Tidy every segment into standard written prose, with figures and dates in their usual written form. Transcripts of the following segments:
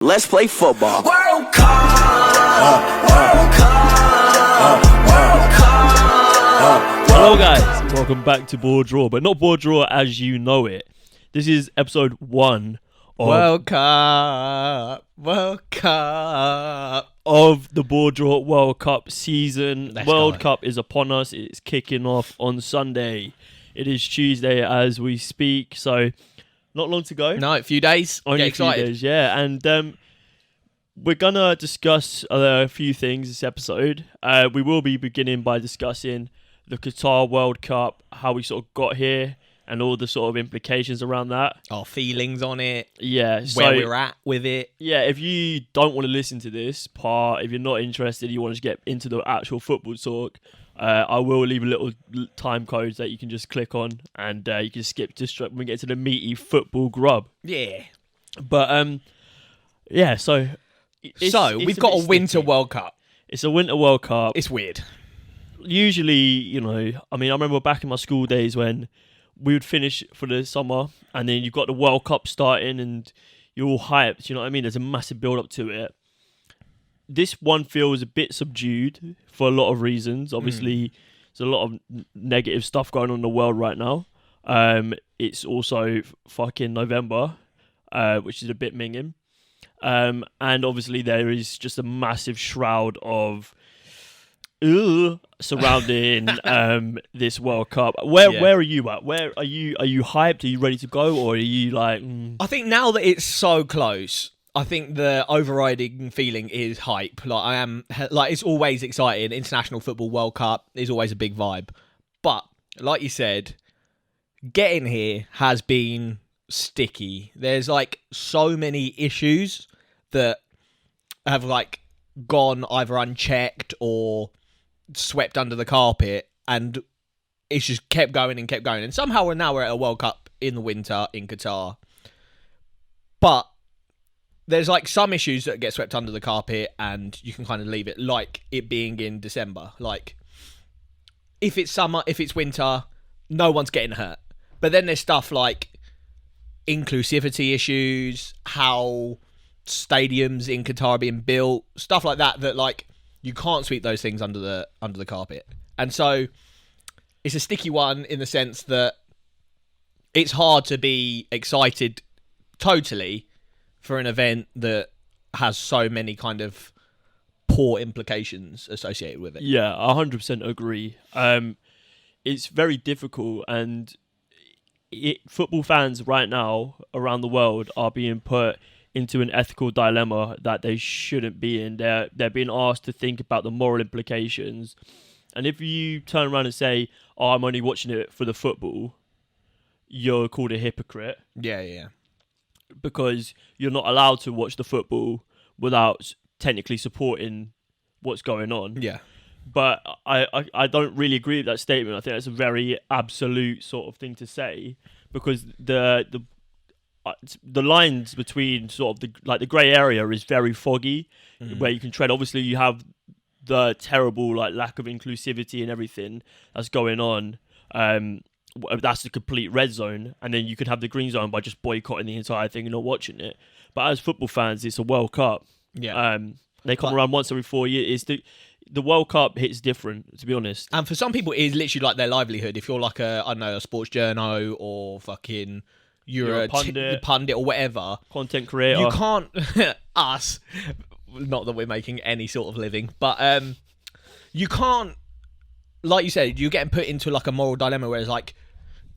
Let's play football. World Cup! World Cup! World Cup! Hello guys, welcome back to BoreDraw, but not BoreDraw as you know it. This is episode 1 of World Cup of the BoreDraw World Cup season. Let's World go. Cup is upon us. It's kicking off on Sunday. It is Tuesday as we speak, so not long to go. No, a few days. Only Get a few excited. days, yeah. And we're going to discuss a few things this episode. We will be beginning by discussing the Qatar World Cup, how we sort of got here, and all the sort of implications around that. Our feelings on it, Yeah, so where we're at with it. yeah, if you don't want to listen to this part, if you're not interested, you want to get into the actual football talk, I will leave a little time code that you can just click on, and you can skip just when we get to the meaty football grub. Yeah. But yeah, so it's We've got bit a Winter sticky. World Cup. It's a Winter World Cup. It's weird. Usually, you know, I mean, I remember back in my school days when we would finish for the summer, and then you've got the World Cup starting, and you're all hyped. You know what I mean? There's a massive build up to it. This one feels a bit subdued for a lot of reasons. Obviously, there's a lot of negative stuff going on in the world right now. It's also fucking November, which is a bit minging. And obviously there is just a massive shroud of surrounding this World Cup. Where are you at? Where are you? Are you hyped? Are you ready to go, or are you like? I think now that it's so close, I think the overriding feeling is hype. Like I am, like it's always exciting. International Football World Cup is always a big vibe. But like you said, getting here has been sticky. There's like so many issues that have like gone either unchecked or swept under the carpet, and it's just kept going and kept going. And somehow we're at a World Cup in the winter in Qatar. But there's like some issues that get swept under the carpet and you can kind of leave it, like it being in December. Like if it's summer, if it's winter, no one's getting hurt. But then there's stuff like inclusivity issues, how stadiums in Qatar are being built, stuff like that like you can't sweep those things under the carpet. And so it's a sticky one in the sense that it's hard to be excited totally for an event that has so many kind of poor implications associated with it. Yeah, 100% agree. It's very difficult, and football fans right now around the world are being put into an ethical dilemma that they shouldn't be in. They're being asked to think about the moral implications. And if you turn around and say, "Oh, I'm only watching it for the football," you're called a hypocrite, Yeah. because you're not allowed to watch the football without technically supporting what's going on. Yeah. But I don't really agree with that statement. I think that's a very absolute sort of thing to say, because the lines between sort of the grey area is very foggy, where you can tread. Obviously, you have the terrible like lack of inclusivity and everything that's going on. That's the complete red zone, and then you could have the green zone by just boycotting the entire thing and not watching it. But as football fans, it's a World Cup. Yeah. They come around once every 4 years. The World Cup hits different, to be honest. And for some people, it is literally like their livelihood. If you're like a sports journo or fucking you're a pundit or whatever, Content creator. you can't us. Not that we're making any sort of living, but you can't. Like you said, you're getting put into like a moral dilemma where it's like,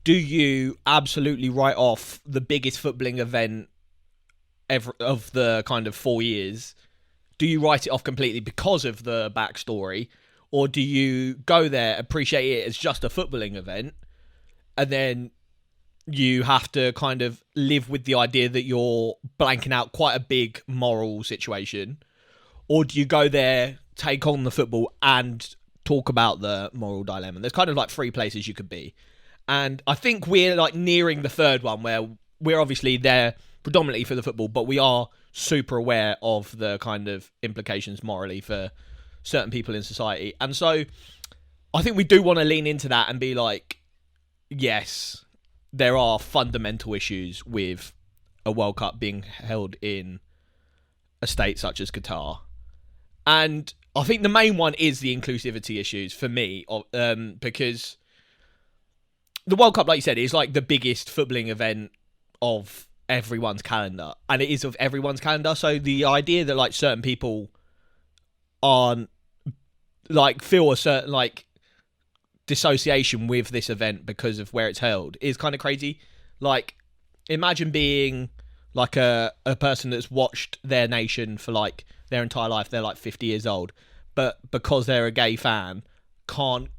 do you absolutely write off the biggest footballing event ever of the kind of 4 years? Do you write it off completely because of the backstory? Or do you go there, appreciate it as just a footballing event, and then you have to kind of live with the idea that you're blanking out quite a big moral situation? Or do you go there, take on the football, and talk about the moral dilemma? There's kind of like 3 places you could be. And I think we're like nearing the third one, where we're obviously there predominantly for the football, but we are super aware of the kind of implications morally for certain people in society. And so I think we do want to lean into that and be like, yes, there are fundamental issues with a World Cup being held in a state such as Qatar. And I think the main one is the inclusivity issues for me, because the World Cup, like you said, is like the biggest footballing event of everyone's calendar, and it is of everyone's calendar. So the idea that like certain people aren't like feel a certain like dissociation with this event because of where it's held is kind of crazy. Like, imagine being like a person that's watched their nation for like their entire life. They're like 50 years old, but because they're a gay fan, can't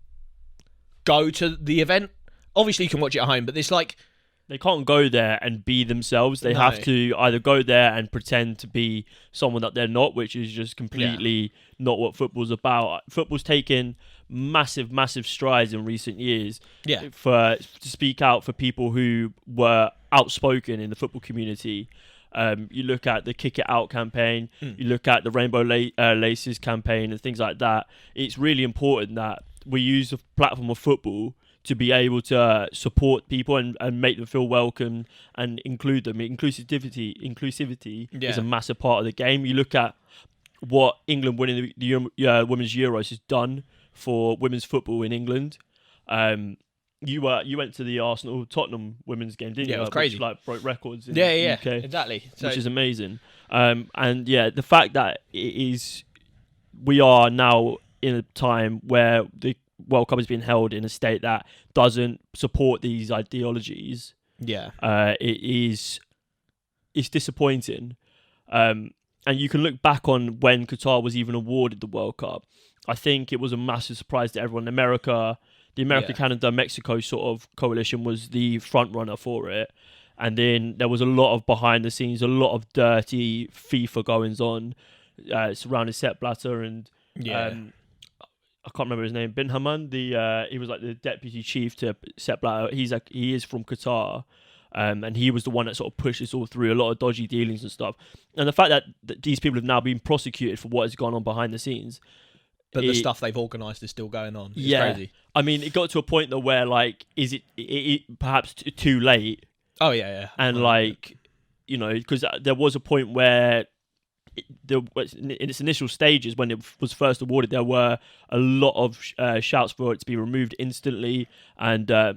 go to the event. Obviously, you can watch it at home, but it's like they can't go there and be themselves. They have to either go there and pretend to be someone that they're not, which is just completely not what football's about. Football's taken massive strides in recent years to speak out for people who were outspoken in the football community. You look at the Kick It Out campaign, you look at the Rainbow Laces campaign and things like that. It's really important that we use the platform of football to be able to support people and make them feel welcome and include them. Inclusivity is a massive part of the game. You look at what England winning the Women's Euros has done for women's football in England. You went to the Arsenal-Tottenham women's game, didn't you? Yeah, it was crazy. Which, like, broke records in the UK. Exactly. Which is amazing. And yeah, the fact that we are now in a time where the World Cup is being held in a state that doesn't support these ideologies. It's disappointing. And you can look back on when Qatar was even awarded the World Cup. I think it was a massive surprise to everyone. The America, Canada, Mexico sort of coalition was the front runner for it. And then there was a lot of behind the scenes, a lot of dirty FIFA goings on surrounding Sepp Blatter and I can't remember his name. Bin Haman, he was like the deputy chief to Sepp Blatter. He is from Qatar, and he was the one that sort of pushed this all through. A lot of dodgy dealings and stuff, and the fact that these people have now been prosecuted for what has gone on behind the scenes. But the stuff they've organised is still going on. It's crazy. I mean, it got to a point though where like, is it perhaps too late? Oh yeah. And like, you know, because there was a point where in its initial stages when it was first awarded, there were a lot of shouts for it to be removed instantly, and I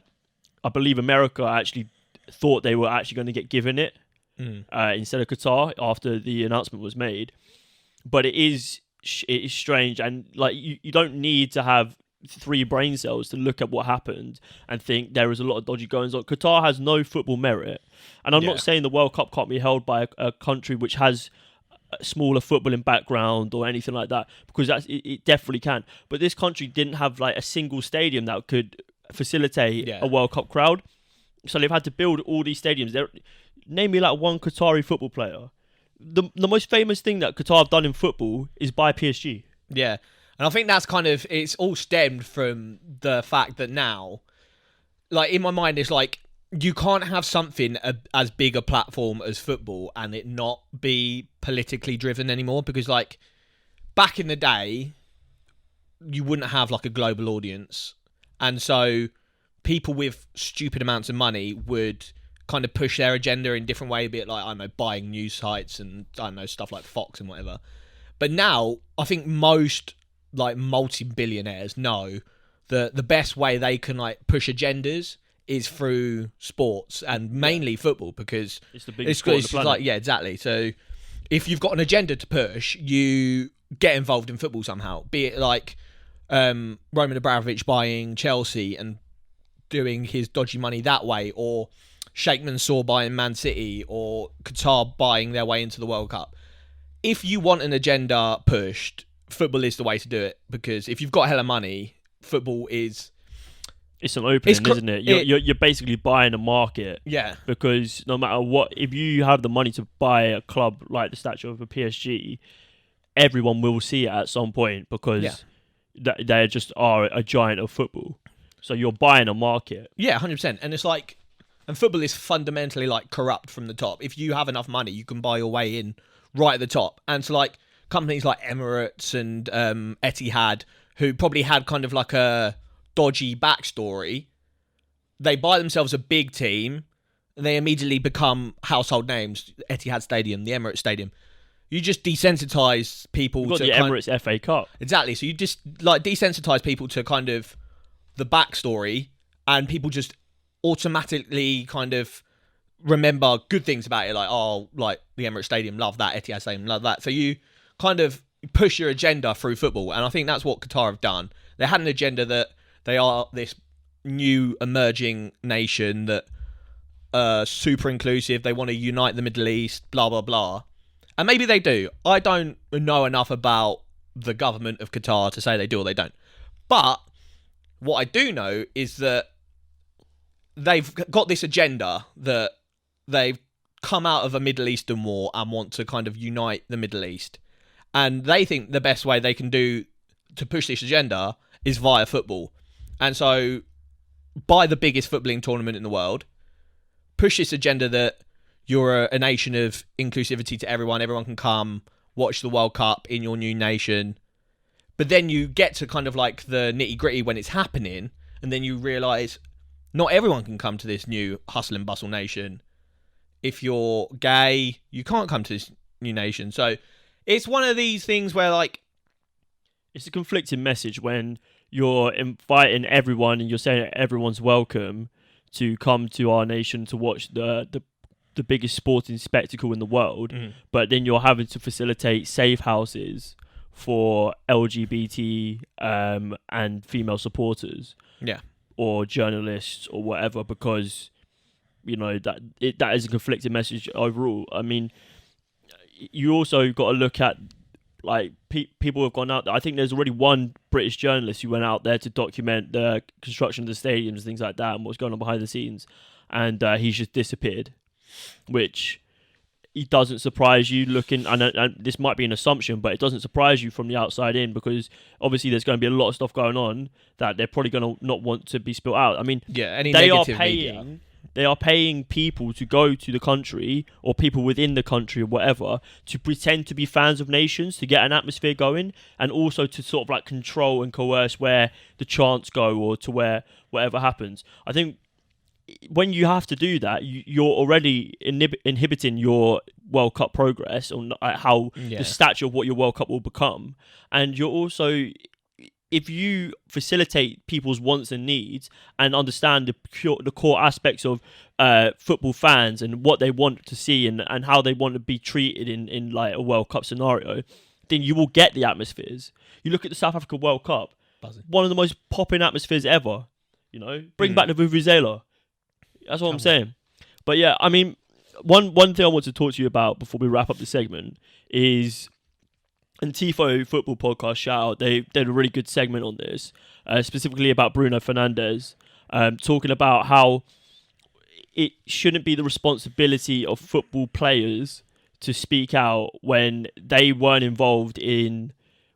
believe America actually thought they were actually going to get given it instead of Qatar after the announcement was made. But it is strange, and like you don't need to have 3 brain cells to look at what happened and think there is a lot of dodgy goings on. Qatar has no football merit, and I'm not saying the World Cup can't be held by a country which has a smaller footballing background or anything like that, because it definitely can. But this country didn't have like a single stadium that could facilitate a World Cup crowd, so they've had to build all these stadiums. Name me like one Qatari football player. The most famous thing that Qatar have done in football is buy PSG. Yeah, and I think that's kind of, it's all stemmed from the fact that now, like in my mind, it's like you can't have something as big a platform as football and it not be politically driven anymore, because like back in the day you wouldn't have like a global audience, and so people with stupid amounts of money would kind of push their agenda in different way, be it like, I don't know, buying news sites and I don't know, stuff like Fox and whatever. But now I think most like multi-billionaires know that the best way they can like push agendas is through sports, and mainly football, because it's the biggest sport on the planet. Like, yeah, exactly. So if you've got an agenda to push, you get involved in football somehow, be it like Roman Abramovich buying Chelsea and doing his dodgy money that way, or Sheikh Mansour buying Man City, or Qatar buying their way into the World Cup. If you want an agenda pushed, football is the way to do it, because if you've got hella money, football is... It's an opening, isn't it? You're basically buying a market. Yeah. Because no matter what, if you have the money to buy a club like the stature of a PSG, everyone will see it at some point, because they just are a giant of football. So you're buying a market. Yeah, 100%. And it's like... And football is fundamentally like corrupt from the top. If you have enough money, you can buy your way in right at the top. And so like companies like Emirates and Etihad, who probably had kind of like a dodgy backstory, they buy themselves a big team, and they immediately become household names. Etihad Stadium, the Emirates Stadium. you just desensitize people You've got to the Emirates FA Cup. Exactly. So you just like desensitize people to kind of the backstory, and people just automatically kind of remember good things about it, like, oh, like the Emirates Stadium, love that, Etihad Stadium, love that. So you kind of push your agenda through football, and I think that's what Qatar have done. They had an agenda that they are this new emerging nation that super inclusive. They want to unite the Middle East, blah blah blah, and maybe they do. I don't know enough about the government of Qatar to say they do or they don't. But what I do know is that they've got this agenda that they've come out of a Middle Eastern war and want to kind of unite the Middle East. And they think the best way they can do to push this agenda is via football. And so, buy the biggest footballing tournament in the world, push this agenda that you're a nation of inclusivity to everyone. Everyone can come watch the World Cup in your new nation. But then you get to kind of like the nitty gritty when it's happening, and then you realise not everyone can come to this new hustle and bustle nation. If you're gay, you can't come to this new nation. So it's one of these things where, like, it's a conflicting message when you're inviting everyone and you're saying everyone's welcome to come to our nation to watch the biggest sporting spectacle in the world, but then you're having to facilitate safe houses for LGBT and female supporters, or journalists or whatever, because that is a conflicting message overall. I mean, you also got to look at, like, people have gone out there. I think there's already one British journalist who went out there to document the construction of the stadiums, things like that, and what's going on behind the scenes, and he's just disappeared, which it doesn't surprise you looking, and this might be an assumption, but it doesn't surprise you from the outside in, because obviously there's going to be a lot of stuff going on that they're probably going to not want to be spilled out. I mean, they are paying people to go to the country, or people within the country or whatever, to pretend to be fans of nations, to get an atmosphere going, and also to sort of like control and coerce where the chants go, or to where whatever happens. I think when you have to do that, you're already inhibiting your World Cup progress, on how the stature of what your World Cup will become. And you're also, if you facilitate people's wants and needs and understand the core aspects of football fans and what they want to see and how they want to be treated in like a World Cup scenario, then you will get the atmospheres. You look at the South Africa World Cup, one of the most popping atmospheres ever. Bring back the Vuvuzela. That's what I'm saying. But yeah, I mean, one thing I want to talk to you about before we wrap up the segment is, and Tifo Football Podcast, shout out, they did a really good segment on this, specifically about Bruno Fernandes, talking about how it shouldn't be the responsibility of football players to speak out when they weren't involved in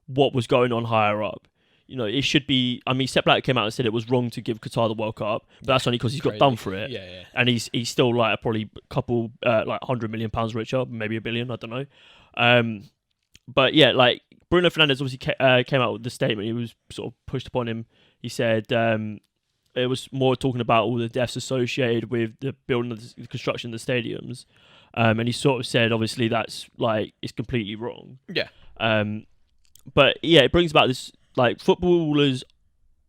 what was going on higher up. It should be. I mean, Sepp Blatter came out and said it was wrong to give Qatar the World Cup, but that's only because he's got done for it. Yeah. And he's still like probably a couple, like £100 million richer, maybe $1 billion. I don't know. But yeah, like Bruno Fernandes obviously came out with the statement. He was sort of pushed upon him. He said it was more talking about all the deaths associated with the building of the construction of the stadiums, and he sort of said obviously that's like it's completely wrong. Yeah. But yeah, it brings about this. Like, footballers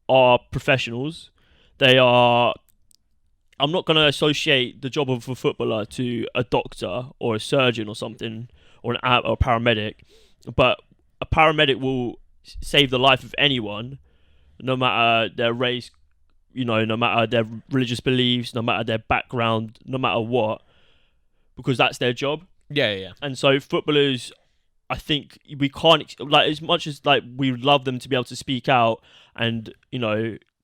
are professionals. They are... I'm not going to associate the job of a footballer to a doctor or a surgeon or something, or a paramedic. But a paramedic will save the life of anyone, no matter their race, no matter their religious beliefs, no matter their background, no matter what, because that's their job. Yeah. And so footballers... I think we can't, like, as much as like we would love them to be able to speak out and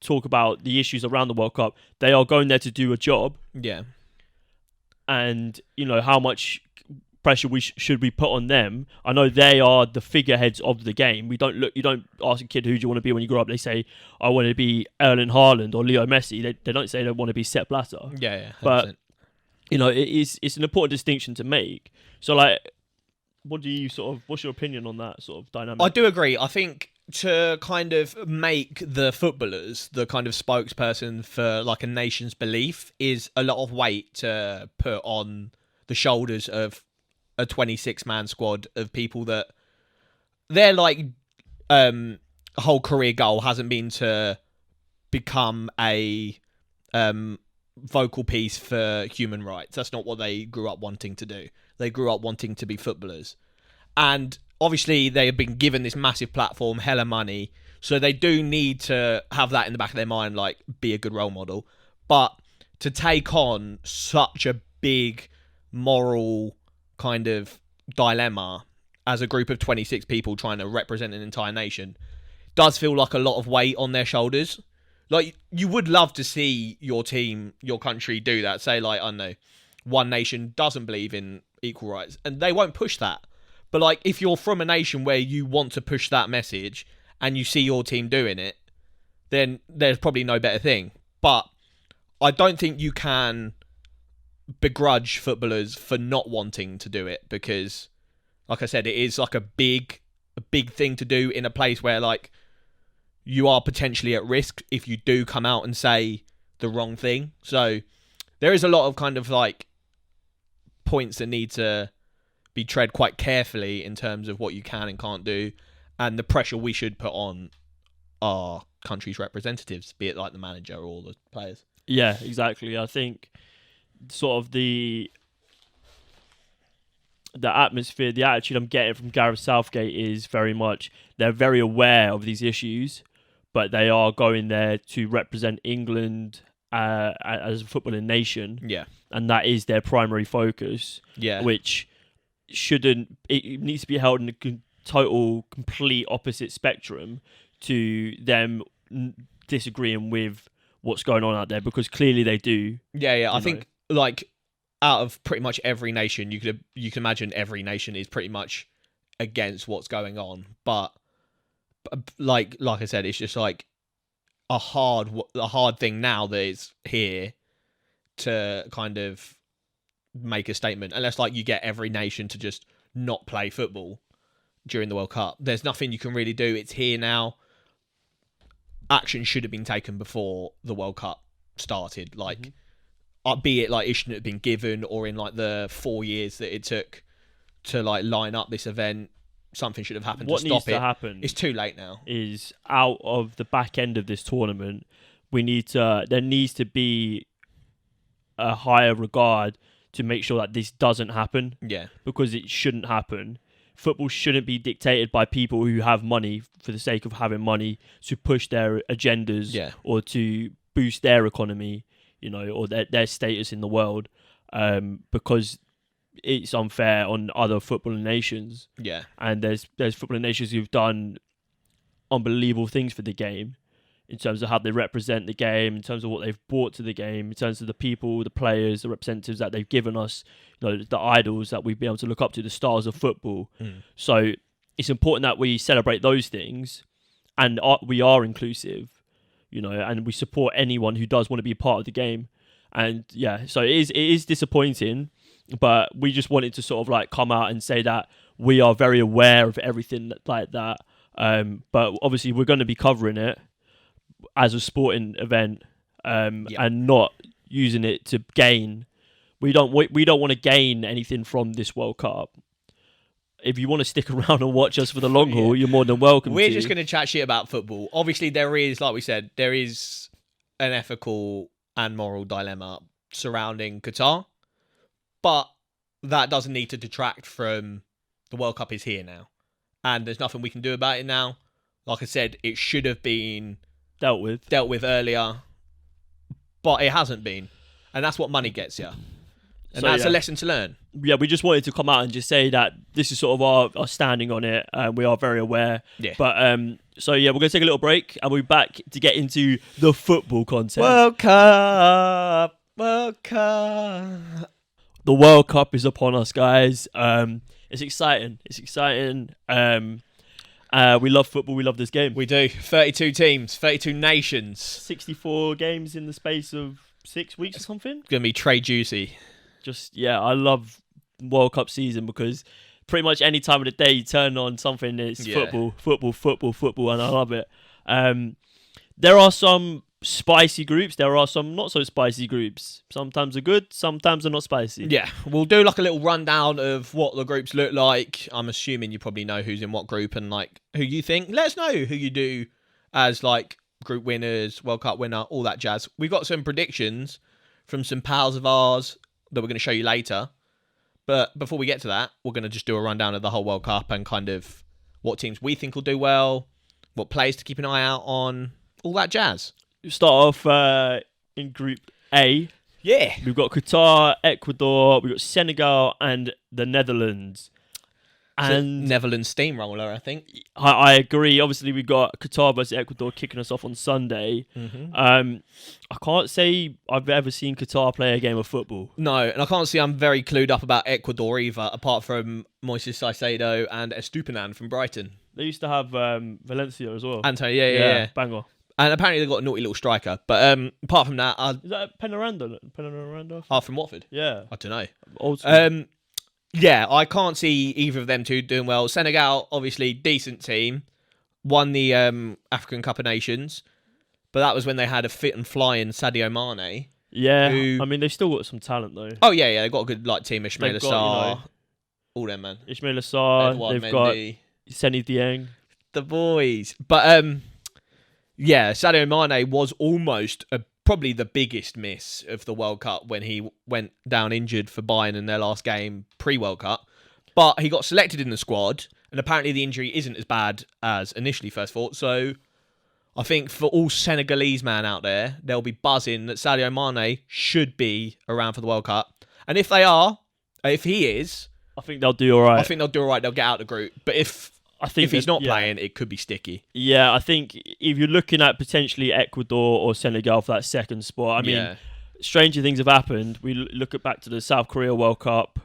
talk about the issues around the World Cup, they are going there to do a job. Yeah. And how much pressure should we put on them? I know they are the figureheads of the game. You don't ask a kid who do you want to be when you grow up. They say I want to be Erling Haaland or Leo Messi. They don't say they want to be Sepp Blatter. Yeah. 100%. But it's an important distinction to make. So like, what's your opinion on that sort of dynamic? I do agree. I think to kind of make the footballers the kind of spokesperson for like a nation's belief is a lot of weight to put on the shoulders of a 26-man squad of people that their whole career goal hasn't been to become a vocal piece for human rights. That's not what they grew up wanting to do. They grew up wanting to be footballers. And obviously they have been given this massive platform, hella money, so they do need to have that in the back of their mind, like, be a good role model. But to take on such a big moral kind of dilemma as a group of 26 people trying to represent an entire nation does feel like a lot of weight on their shoulders. Like, you would love to see your team, your country do that. Say, like, I don't know, one nation doesn't believe in equal rights, and they won't push that. But, like, if you're from a nation where you want to push that message and you see your team doing it, then there's probably no better thing. But I don't think you can begrudge footballers for not wanting to do it, because, like I said, it is like a big thing to do in a place where, like, you are potentially at risk if you do come out and say the wrong thing. So there is a lot of kind of like points that need to be tread quite carefully in terms of what you can and can't do, and the pressure we should put on our country's representatives, be it like the manager or the players. Yeah, exactly. I think sort of the atmosphere, the attitude I'm getting from Gareth Southgate is very much they're very aware of these issues, but they are going there to represent England as a footballing nation. Yeah. And that is their primary focus. Yeah. Which it needs to be held in a total, complete opposite spectrum to them disagreeing with what's going on out there, because clearly they do. Yeah. I think, like, out of pretty much every nation, you can imagine every nation is pretty much against what's going on. But like I said, it's just like a hard thing now that is here to kind of make a statement, unless like you get every nation to just not play football during the World Cup. There's nothing you can really do. It's here now. Action should have been taken before the World Cup started. Like, be it like it shouldn't have been given, or in like the 4 years that it took to like line up this event, something should have happened to stop it. What needs to happen? It's too late now. Is out of the back end of this tournament, there needs to be a higher regard to make sure that this doesn't happen. Yeah. Because it shouldn't happen. Football shouldn't be dictated by people who have money for the sake of having money to push their agendas or to boost their economy, or their status in the world, because it's unfair on other footballing nations. Yeah. And there's footballing nations who've done unbelievable things for the game, in terms of how they represent the game, in terms of what they've brought to the game, in terms of the people, the players, the representatives that they've given us, the idols that we've been able to look up to, the stars of football. So it's important that we celebrate those things, and we are inclusive, and we support anyone who does want to be part of the game. And yeah, so it is disappointing, but we just wanted to sort of like come out and say that we are very aware of everything like that. But obviously we're going to be covering it as a sporting event, and not using it to gain. We don't want to gain anything from this World Cup. If you want to stick around and watch us for the long haul, you're more than welcome. We're just going to chat shit about football. Obviously, there is, like we said, there is an ethical and moral dilemma surrounding Qatar, but that doesn't need to detract from the World Cup is here now, and there's nothing we can do about it now. Like I said, it should have been dealt with earlier, but it hasn't been, and that's what money gets you. And that's a lesson to learn. Yeah, we just wanted to come out and just say that this is sort of our standing on it, and we are very aware. Yeah. But so yeah, we're going to take a little break, and we'll be back to get into the football content. World Cup. The World Cup is upon us, guys. It's exciting. We love football. We love this game. We do. 32 teams, 32 nations. 64 games in the space of 6 weeks or something. It's going to be trade juicy. I love World Cup season, because pretty much any time of the day you turn on something, it's football, and I love it. There are some spicy groups. There are some not so spicy groups. Sometimes they're good, sometimes they're not spicy. Yeah, we'll do like a little rundown of what the groups look like. I'm assuming you probably know who's in what group and like who you think. Let us know who you do as like group winners, World Cup winner, all that jazz. We've got some predictions from some pals of ours that we're going to show you later. But before we get to that, we're going to just do a rundown of the whole World Cup and kind of what teams we think will do well, what players to keep an eye out on, all that jazz. Start off in Group A. Yeah. We've got Qatar, Ecuador, we've got Senegal and the Netherlands. And Netherlands steamroller, I think. I agree. Obviously, we've got Qatar versus Ecuador kicking us off on Sunday. Mm-hmm. I can't say I've ever seen Qatar play a game of football. No, and I can't say I'm very clued up about Ecuador either, apart from Moises Caicedo and Estupinan from Brighton. They used to have Valencia as well. Antonio, yeah. Banger. And apparently they've got a naughty little striker. But apart from that... Is that Penaranda? From Watford? Yeah. I don't know. Old school. Yeah, I can't see either of them two doing well. Senegal, obviously, decent team. Won the African Cup of Nations. But that was when they had a fit and flying Sadio Mane. Yeah, who... I mean, they've still got some talent, though. Oh, yeah, they've got a good like team. Ismail They've Assar. got, all them, man. Ismail Assar. Edouard They've Mendy. got Seni Dieng. The boys. But, yeah, Sadio Mane was almost probably the biggest miss of the World Cup when he went down injured for Bayern in their last game pre-World Cup. But he got selected in the squad, and apparently the injury isn't as bad as initially first thought. So I think for all Senegalese man out there, they'll be buzzing that Sadio Mane should be around for the World Cup. And if he is, I think they'll do all right. I think they'll do all right. They'll get out of the group. But if he's not playing, it could be sticky. Yeah, I think if you're looking at potentially Ecuador or Senegal for that second spot, I mean, stranger things have happened. We look back to the South Korea World Cup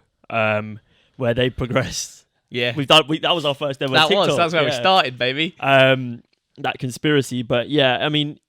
where they progressed. Yeah. That was our first ever TikTok. That's where we started, baby. That conspiracy. But yeah, I mean,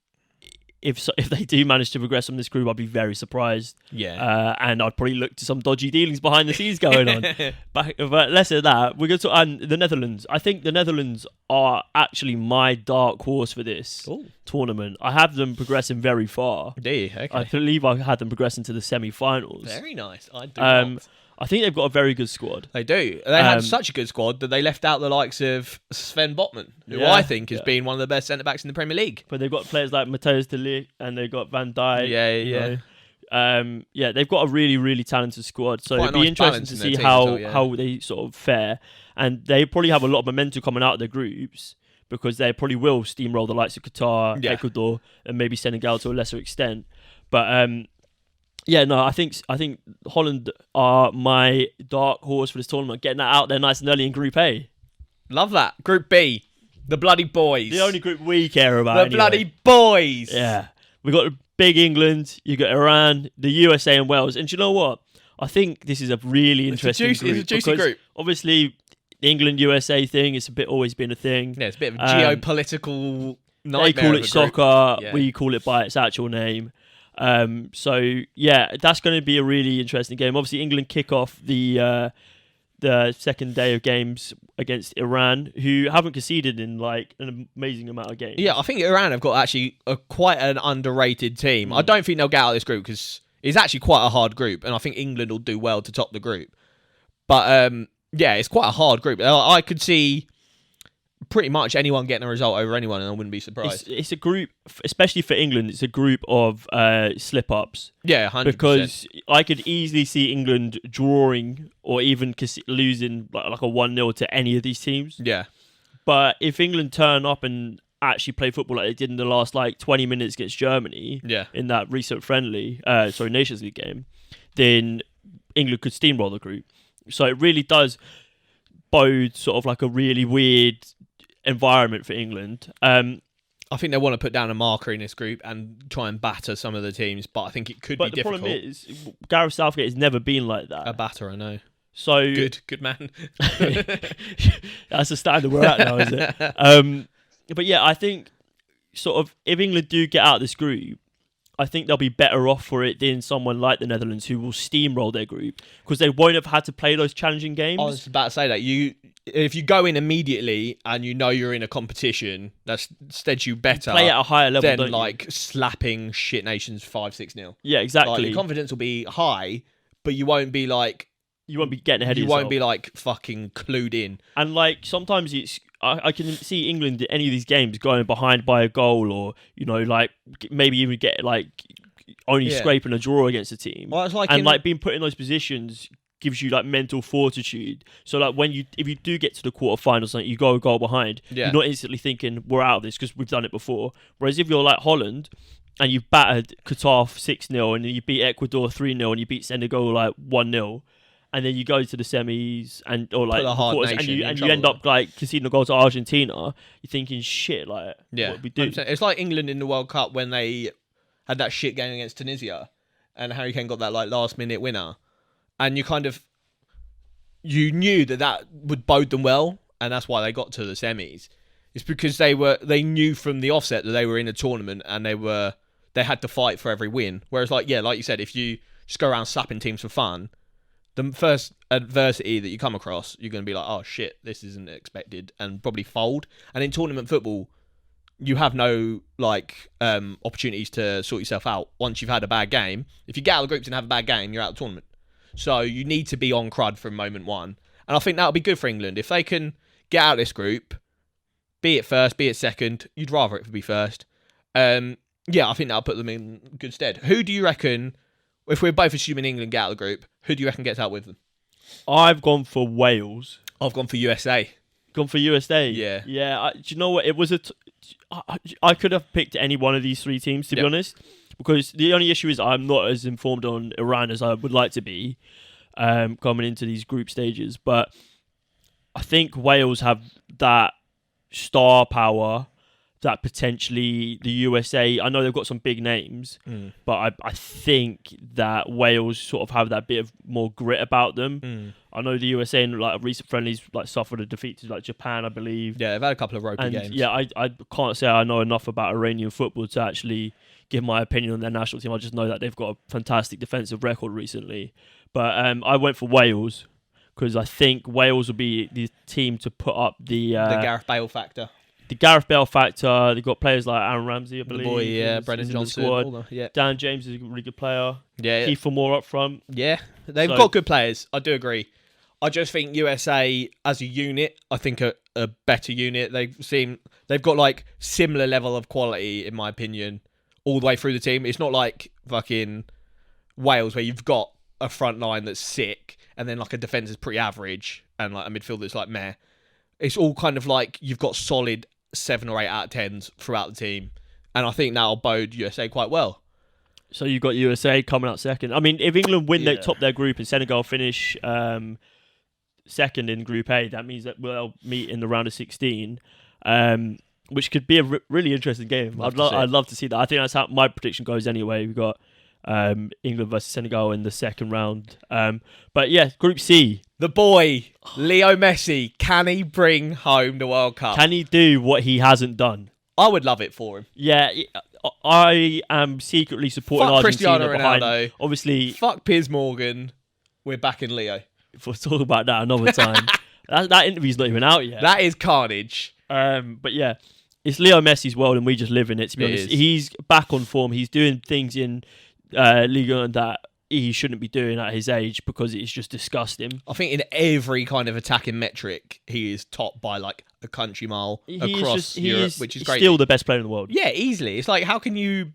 if they do manage to progress from this group, I'd be very surprised. Yeah. And I'd probably look to some dodgy dealings behind the scenes going on. But less of that. We're going to and the Netherlands. I think the Netherlands are actually my dark horse for this tournament. I have them progressing very far. Do you? Okay. I believe I had them progressing to the semi-finals. Very nice. I do not. I think they've got a very good squad. They do. They had such a good squad that they left out the likes of Sven Botman, who I think has been one of the best centre-backs in the Premier League. But they've got players like Matthijs de Ligt and they've got Van Dijk. They've got a really, really talented squad. So it'd be interesting to see how they sort of fare. And they probably have a lot of momentum coming out of their groups because they probably will steamroll the likes of Qatar, Ecuador, and maybe Senegal to a lesser extent. But I think Holland are my dark horse for this tournament, getting that out there nice and early in Group A. Love that. Group B, the bloody boys. The only group we care about. The bloody boys. Yeah. We got big England, you got Iran, the USA and Wales. And do you know what? I think this is a really interesting group. It's a juicy group. Obviously, the England-USA thing, it's always been a thing. Yeah, it's a bit of a geopolitical nightmare. They call it soccer. Yeah. We call it by its actual name. That's going to be a really interesting game. Obviously, England kick off the second day of games against Iran, who haven't conceded in like an amazing amount of games. Yeah, I think Iran have got actually quite an underrated team. I don't think they'll get out of this group because it's actually quite a hard group, and I think England will do well to top the group. But it's quite a hard group. I could see pretty much anyone getting a result over anyone, and I wouldn't be surprised. It's a group, especially for England, it's a group of slip-ups. Yeah, 100%. Because I could easily see England drawing or even losing like a 1-0 to any of these teams. Yeah. But if England turn up and actually play football like they did in the last 20 minutes against Germany in that recent Nations League game, then England could steamroll the group. So it really does bode sort of like a really weird environment for England. I think they want to put down a marker in this group and try and batter some of the teams, but I think it could be difficult. But the problem is, Gareth Southgate has never been like that. A batter, I know. So good man. That's the standard we're at now, is it? But yeah, I think sort of if England do get out of this group, I think they'll be better off for it than someone like the Netherlands, who will steamroll their group because they won't have had to play those challenging games. I was about to say that if you go in immediately and you know you're in a competition, that steads you better. Play at a higher level than don't like slapping shit nations 5-6-0. Yeah, exactly. Like, your confidence will be high, but you won't be like. You won't be getting ahead of yourself. You won't be like fucking clued in. And like sometimes I can see England in any of these games going behind by a goal, or like maybe even get like only scraping a draw against a team. Well, it's like like being put in those positions gives you like mental fortitude. So like if you do get to the quarterfinals, like you go a goal behind, you're not instantly thinking we're out of this because we've done it before. Whereas if you're like Holland and you've battered Qatar 6-0 and you beat Ecuador 3-0 and you beat Senegal like 1-0. And then you go to the semis or like the quarters, and you end up like conceding a goal to Argentina. You're thinking, shit, like what we do? It's like England in the World Cup when they had that shit game against Tunisia, and Harry Kane got that like last minute winner, and you knew that would bode them well, and that's why they got to the semis. It's because they knew from the offset that they were in a tournament and they had to fight for every win. Whereas like you said, if you just go around slapping teams for fun, the first adversity that you come across, you're going to be like, oh shit, this isn't expected, and probably fold. And in tournament football, you have no like opportunities to sort yourself out once you've had a bad game. If you get out of the groups and have a bad game, you're out of the tournament. So you need to be on crud from moment one. And I think that'll be good for England. If they can get out of this group, be it first, be it second, you'd rather it be first. I think that'll put them in good stead. Who do you reckon, if we're both assuming England get out of the group, who do you reckon gets out with them? I've gone for Wales. I've gone for USA. Gone for USA? Yeah. Yeah, do you know what? It was I could have picked any one of these three teams, to be honest, because the only issue is I'm not as informed on Iran as I would like to be coming into these group stages. But I think Wales have that star power that potentially the USA, I know they've got some big names, but I think that Wales sort of have that bit of more grit about them. I know the USA in like recent friendlies like suffered a defeat to like Japan, I believe. Yeah, they've had a couple of ropey games. Yeah, I can't say I know enough about Iranian football to actually give my opinion on their national team. I just know that they've got a fantastic defensive record recently. But I went for Wales because I think Wales will be the team to put up the Gareth Bale factor. The Gareth Bale factor. They've got players like Aaron Ramsey, I believe. The boy, Brendan Johnson. The Dan James is a really good player. Yeah. Kiefer Moore up front. Yeah, they've got good players. I do agree. I just think USA as a unit, I think a better unit. They've got like similar level of quality, in my opinion, all the way through the team. It's not like fucking Wales where you've got a front line that's sick and then like a defence is pretty average and like a midfield that's like meh. It's all kind of like you've got solid 7 or 8 out of 10s throughout the team, and I think that'll bode USA quite well. So you've got USA coming out second. I mean, if England win, they top their group, and Senegal finish second in Group A, that means that we'll meet in the round of 16, which could be a really interesting game. I'd love to see that. I think that's how my prediction goes anyway. We've got England versus Senegal in the second round. But yeah, Group C. The boy, Leo Messi, can he bring home the World Cup? Can he do what he hasn't done? I would love it for him. Yeah, I am secretly supporting Fuck Argentina Cristiano behind. Ronaldo. Obviously, fuck Piers Morgan. We're backing Leo. We'll talk about that another time. that interview's not even out yet. That is carnage. But yeah, it's Leo Messi's world, and we just live in it. To be honest, he's back on form. He's doing things in Liga that he shouldn't be doing at his age because it's just disgusting. I think in every kind of attacking metric, he is top by like a country mile across Europe, which is great. Still the best player in the world. Yeah, easily. It's like, how can you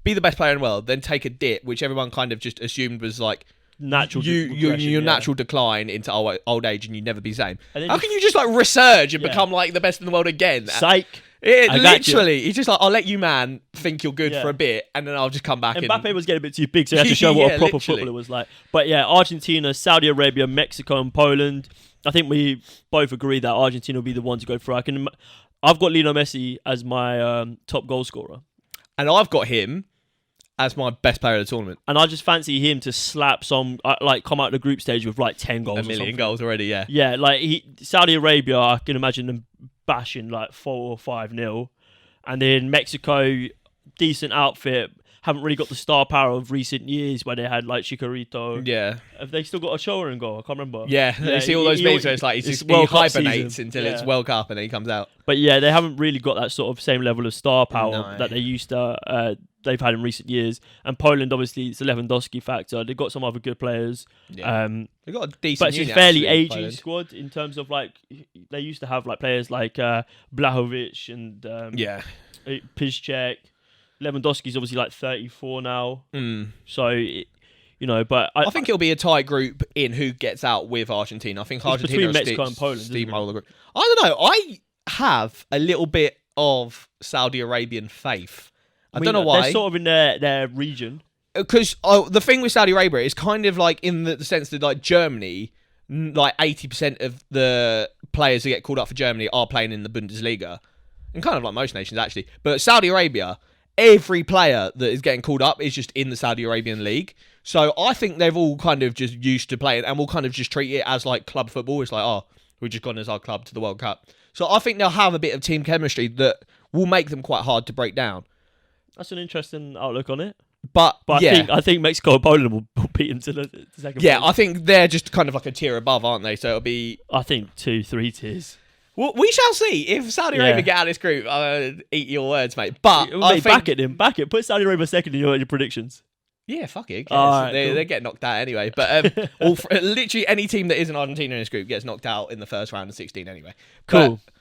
be the best player in the world, then take a dip, which everyone kind of just assumed was like your natural decline into old age, and you'd never be the same. How can you just like resurge and become like the best in the world again? Psych. Literally, he's just like, I'll let you, man, think you're good for a bit, and then I'll just come back. Mbappe was getting a bit too big, so he had to show what a proper footballer was like. But yeah, Argentina, Saudi Arabia, Mexico, and Poland. I think we both agree that Argentina will be the one to go through. I've got Lionel Messi as my top goal scorer, and I've got him as my best player of the tournament. And I just fancy him to slap some, like, come out of the group stage with like 10 goals. A million goals already, yeah. Yeah, like Saudi Arabia, I can imagine them bashing like 4 or 5-0. And then Mexico, decent outfit. haven't really got the star power of recent years where they had like Chicharito. Yeah. Have they still got a shoulder in goal? I can't remember. Yeah, you see all those memes where it's like he hibernates season. until it's World Cup and then he comes out. But yeah, they haven't really got that sort of same level of star power No. that they used to. They've had in recent years. And Poland, obviously, it's a Lewandowski factor. They've got some other good players. Yeah. They've got a decent but it's unit, a fairly actually, aging Poland. squad in terms of like they used to have like players like Blahovic and Piszczek. Lewandowski's obviously like 34 now. So, but I think it'll be a tight group in who gets out with Argentina. I think Argentina between will Mexico and Poland, steamroll the group. I don't know. I have a little bit of Saudi Arabian faith. I don't know why. They're sort of in their region. Because the thing with Saudi Arabia is kind of like in the sense that like Germany, like 80% of the players who get called up for Germany are playing in the Bundesliga. And kind of like most nations, actually. But Saudi Arabia, every player that is getting called up is just in the Saudi Arabian league. So I think they've all kind of just used to playing and will kind of just treat it as like club football. It's like, oh, we've just gone as our club to the World Cup. So I think they'll have a bit of team chemistry that will make them quite hard to break down. That's an interesting outlook on it. But yeah. I think Mexico and Poland will beat them to the second. Yeah, place. I think they're just kind of like a tier above, aren't they? So it'll be... I think 2-3 tiers. Well, we shall see. If Saudi Arabia get out of this group, I'll eat your words, mate. But I think... back it. Put Saudi Arabia second in your predictions. Yeah, fuck it. Right, they get knocked out anyway. But literally any team that isn't Argentina in this group gets knocked out in the first round of 16 anyway. Cool. But,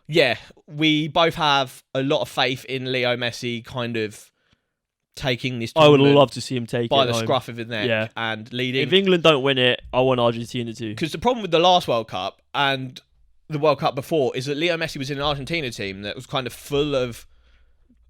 yeah, we both have a lot of faith in Leo Messi kind of taking this I would tournament love to see him take by it the home. scruff of his neck and leading. If England don't win it, I want Argentina to. Because the problem with the last World Cup and the World Cup before is that Leo Messi was in an Argentina team that was kind of full of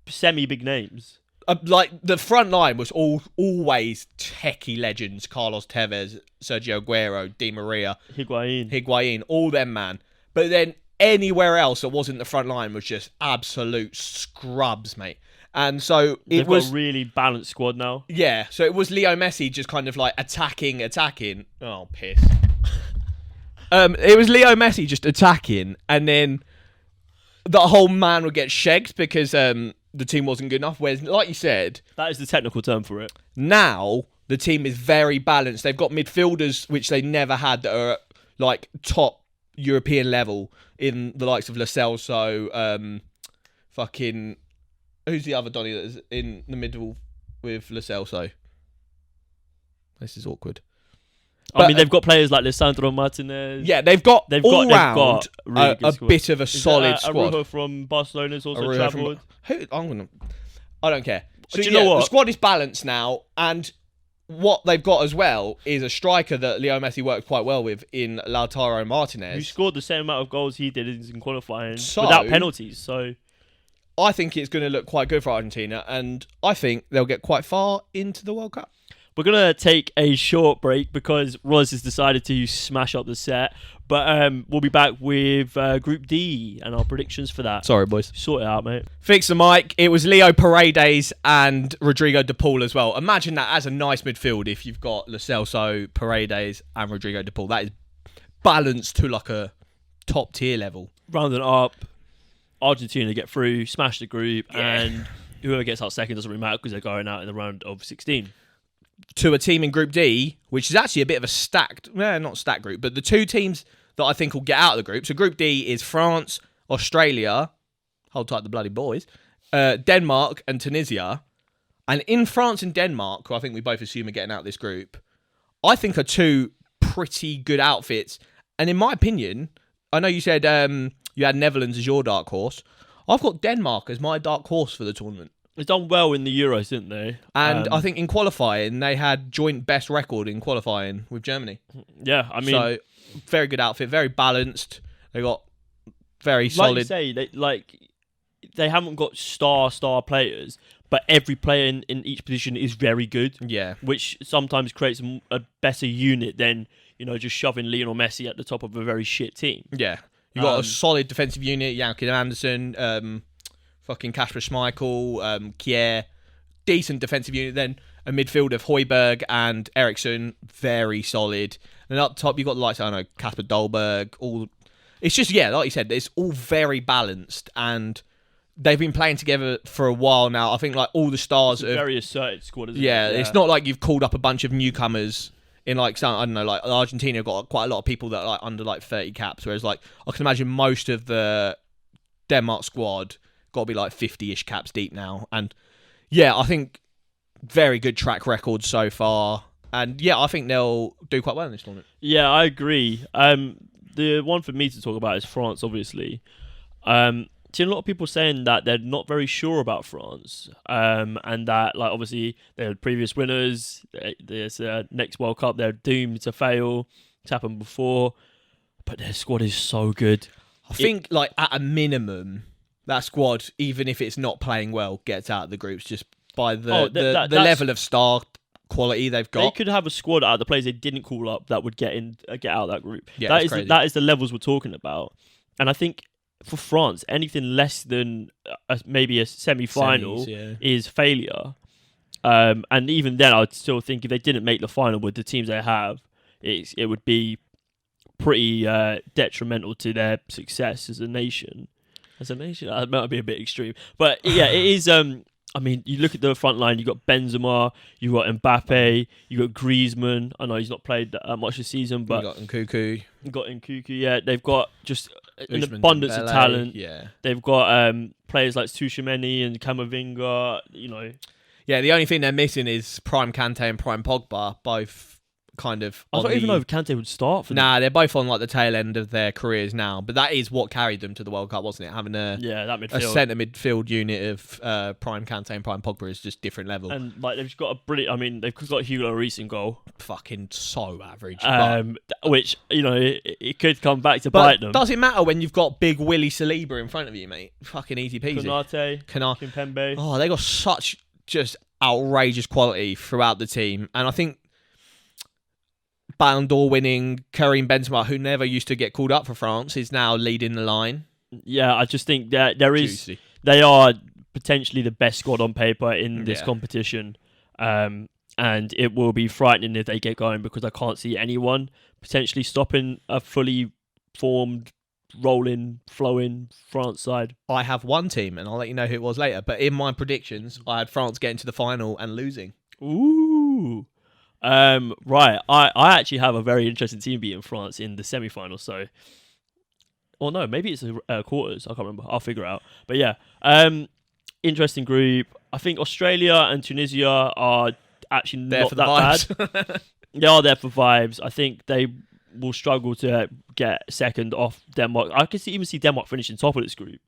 semi-big names. Like the front line was always techie legends: Carlos Tevez, Sergio Aguero, Di Maria, Higuain, all them, man. But then anywhere else that wasn't the front line was just absolute scrubs, mate. And so They've got a really balanced squad now. Yeah, so it was Leo Messi just kind of like attacking. Oh, piss. It was Leo Messi just attacking, and then the whole man would get shagged because the team wasn't good enough. Whereas, like you said... That is the technical term for it. Now, the team is very balanced. They've got midfielders, which they never had, that are like top European level in the likes of Lo Celso, fucking... Who's the other Donny that is in the middle with Lo Celso? This is awkward. I mean, they've got players like Lisandro Martinez. Yeah, they've got all round really a bit of a solid squad. Arujo from Barcelona's also travelled. I don't care. So, do you know what? The squad is balanced now, and what they've got as well is a striker that Leo Messi worked quite well with in Lautaro Martinez. Who scored the same amount of goals he did in qualifying without penalties. So I think it's going to look quite good for Argentina, and I think they'll get quite far into the World Cup. We're going to take a short break because Roz has decided to smash up the set. But we'll be back with Group D and our predictions for that. Sorry, boys. Sort it out, mate. Fix the mic. It was Leo Paredes and Rodrigo de Paul as well. Imagine that as a nice midfield if you've got Lo Celso, Paredes and Rodrigo de Paul. That is balanced to like a top tier level. Rounding up, Argentina get through, smash the group, and whoever gets out second doesn't really matter because they're going out in the round of 16. To a team in Group D, which is actually a bit of a not stacked group, but the two teams that I think will get out of the group. So Group D is France, Australia, hold tight the bloody boys, Denmark and Tunisia. And in France and Denmark, who I think we both assume are getting out of this group, I think are two pretty good outfits. And in my opinion, I know you said you had Netherlands as your dark horse. I've got Denmark as my dark horse for the tournament. They've done well in the Euros, didn't they? And I think in qualifying, they had joint best record in qualifying with Germany. Yeah, I mean... So, very good outfit, very balanced. They got very solid... Like you say, they haven't got star players, but every player in each position is very good. Yeah. Which sometimes creates a better unit than, just shoving Lionel Messi at the top of a very shit team. Yeah. You've got a solid defensive unit, Jankin Anderson... fucking Kasper Schmeichel, Kier, decent defensive unit. Then a midfield of Højbjerg and Eriksson, very solid. And up top, you've got the likes of, Kasper Dolberg. It's just, like you said, it's all very balanced. And they've been playing together for a while now. I think like all the stars It's a very asserted squad, isn't it? yeah, it's not like you've called up a bunch of newcomers in like some, I don't know, like Argentina got quite a lot of people that are like under like 30 caps, whereas like I can imagine most of the Denmark squad got to be like 50-ish caps deep now. And yeah, I think very good track record so far. And yeah, I think they'll do quite well in this tournament. Yeah, I agree. The one for me to talk about is France, obviously. Seen a lot of people saying that they're not very sure about France, and that like obviously they're previous winners. There's next World Cup, they're doomed to fail. It's happened before, but their squad is so good. I think like at a minimum, that squad, even if it's not playing well, gets out of the groups just by the level of star quality they've got. They could have a squad out of the players they didn't call up that would get out of that group. Yeah, that is the levels we're talking about, and I think. For France, anything less than maybe a semi-final is failure. And even then, I'd still think if they didn't make the final with the teams they have, it would be pretty detrimental to their success as a nation. That might be a bit extreme. But yeah, it is... I mean, you look at the front line, you've got Benzema, you've got Mbappe, you've got Griezmann. I know he's not played that much this season, but... You've got Nkunku, yeah. They've got just an abundance of talent. Yeah. They've got players like Tchouaméni and Camavinga, you know. Yeah, the only thing they're missing is Prime Kante and Prime Pogba, both kind of... I don't even know if Kante would start for them. Nah, they're both on like the tail end of their careers now, but that is what carried them to the World Cup, wasn't it? Having that midfield. A centre midfield unit of Prime Kante and Prime Pogba is just different level. And like they've got a brilliant... I mean, they've got Hugo Lloris in goal. Fucking so average. Which, you know, it could come back to bite them. Does it matter when you've got big Willy Saliba in front of you, mate? Fucking easy peasy. Konate, Kimpembe. Oh, they got such just outrageous quality throughout the team. And I think Ballon d'Or winning Karim Benzema, who never used to get called up for France, is now leading the line. Yeah, I just think that they are potentially the best squad on paper in this competition. And it will be frightening if they get going, because I can't see anyone potentially stopping a fully formed, rolling, flowing France side. I have one team, and I'll let you know who it was later. But in my predictions, I had France getting to the final and losing. Ooh. Right. I actually have a very interesting team beating France in the semi-final. So, or no, maybe it's the quarters. I can't remember. I'll figure it out. But yeah, interesting group. I think Australia and Tunisia are actually there not for the that vibes. bad. They are there for vibes. I think they will struggle to get second off Denmark. I can even see Denmark finishing top of this group.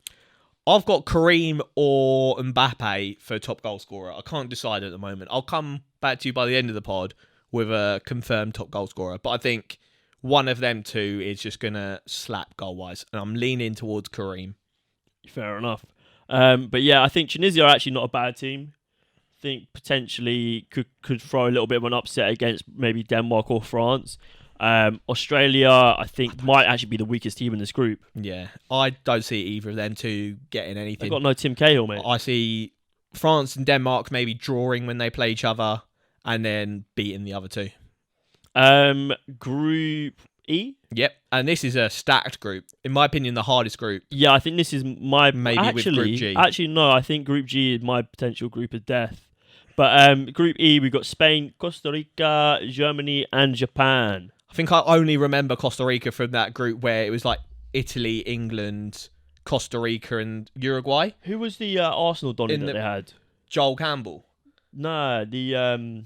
I've got Karim or Mbappe for top goal scorer. I can't decide at the moment. I'll come back to you by the end of the pod with a confirmed top goal scorer. But I think one of them two is just going to slap goal-wise. And I'm leaning towards Karim. Fair enough. But yeah, I think Tunisia are actually not a bad team. I think potentially could throw a little bit of an upset against maybe Denmark or France. Australia, I think, might actually be the weakest team in this group. Yeah, I don't see either of them two getting anything. They've got no Tim Cahill, mate. I see France and Denmark maybe drawing when they play each other and then beating the other two. Group E? Yep, and this is a stacked group. In my opinion, the hardest group. Yeah, I think this is my... with Group G. Actually, no, I think Group G is my potential group of death. But Group E, we've got Spain, Costa Rica, Germany, and Japan. I think I only remember Costa Rica from that group where it was like Italy, England, Costa Rica, and Uruguay. Who was the Arsenal Donny that they had? Joel Campbell. No, the...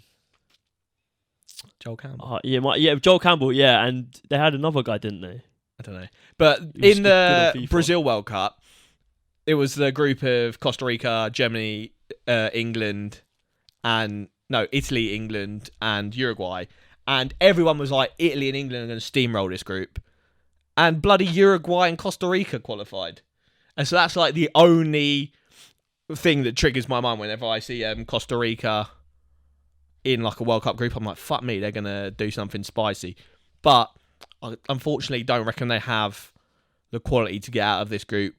Joel Campbell. Joel Campbell, yeah. And they had another guy, didn't they? I don't know. But in the Brazil World Cup, it was the group of Costa Rica, Germany, England, and... No, Italy, England, and Uruguay. And everyone was like, Italy and England are going to steamroll this group. And bloody Uruguay and Costa Rica qualified. And so that's like the only thing that triggers my mind whenever I see Costa Rica in like a World Cup group. I'm like, fuck me, they're going to do something spicy. But I unfortunately don't reckon they have the quality to get out of this group.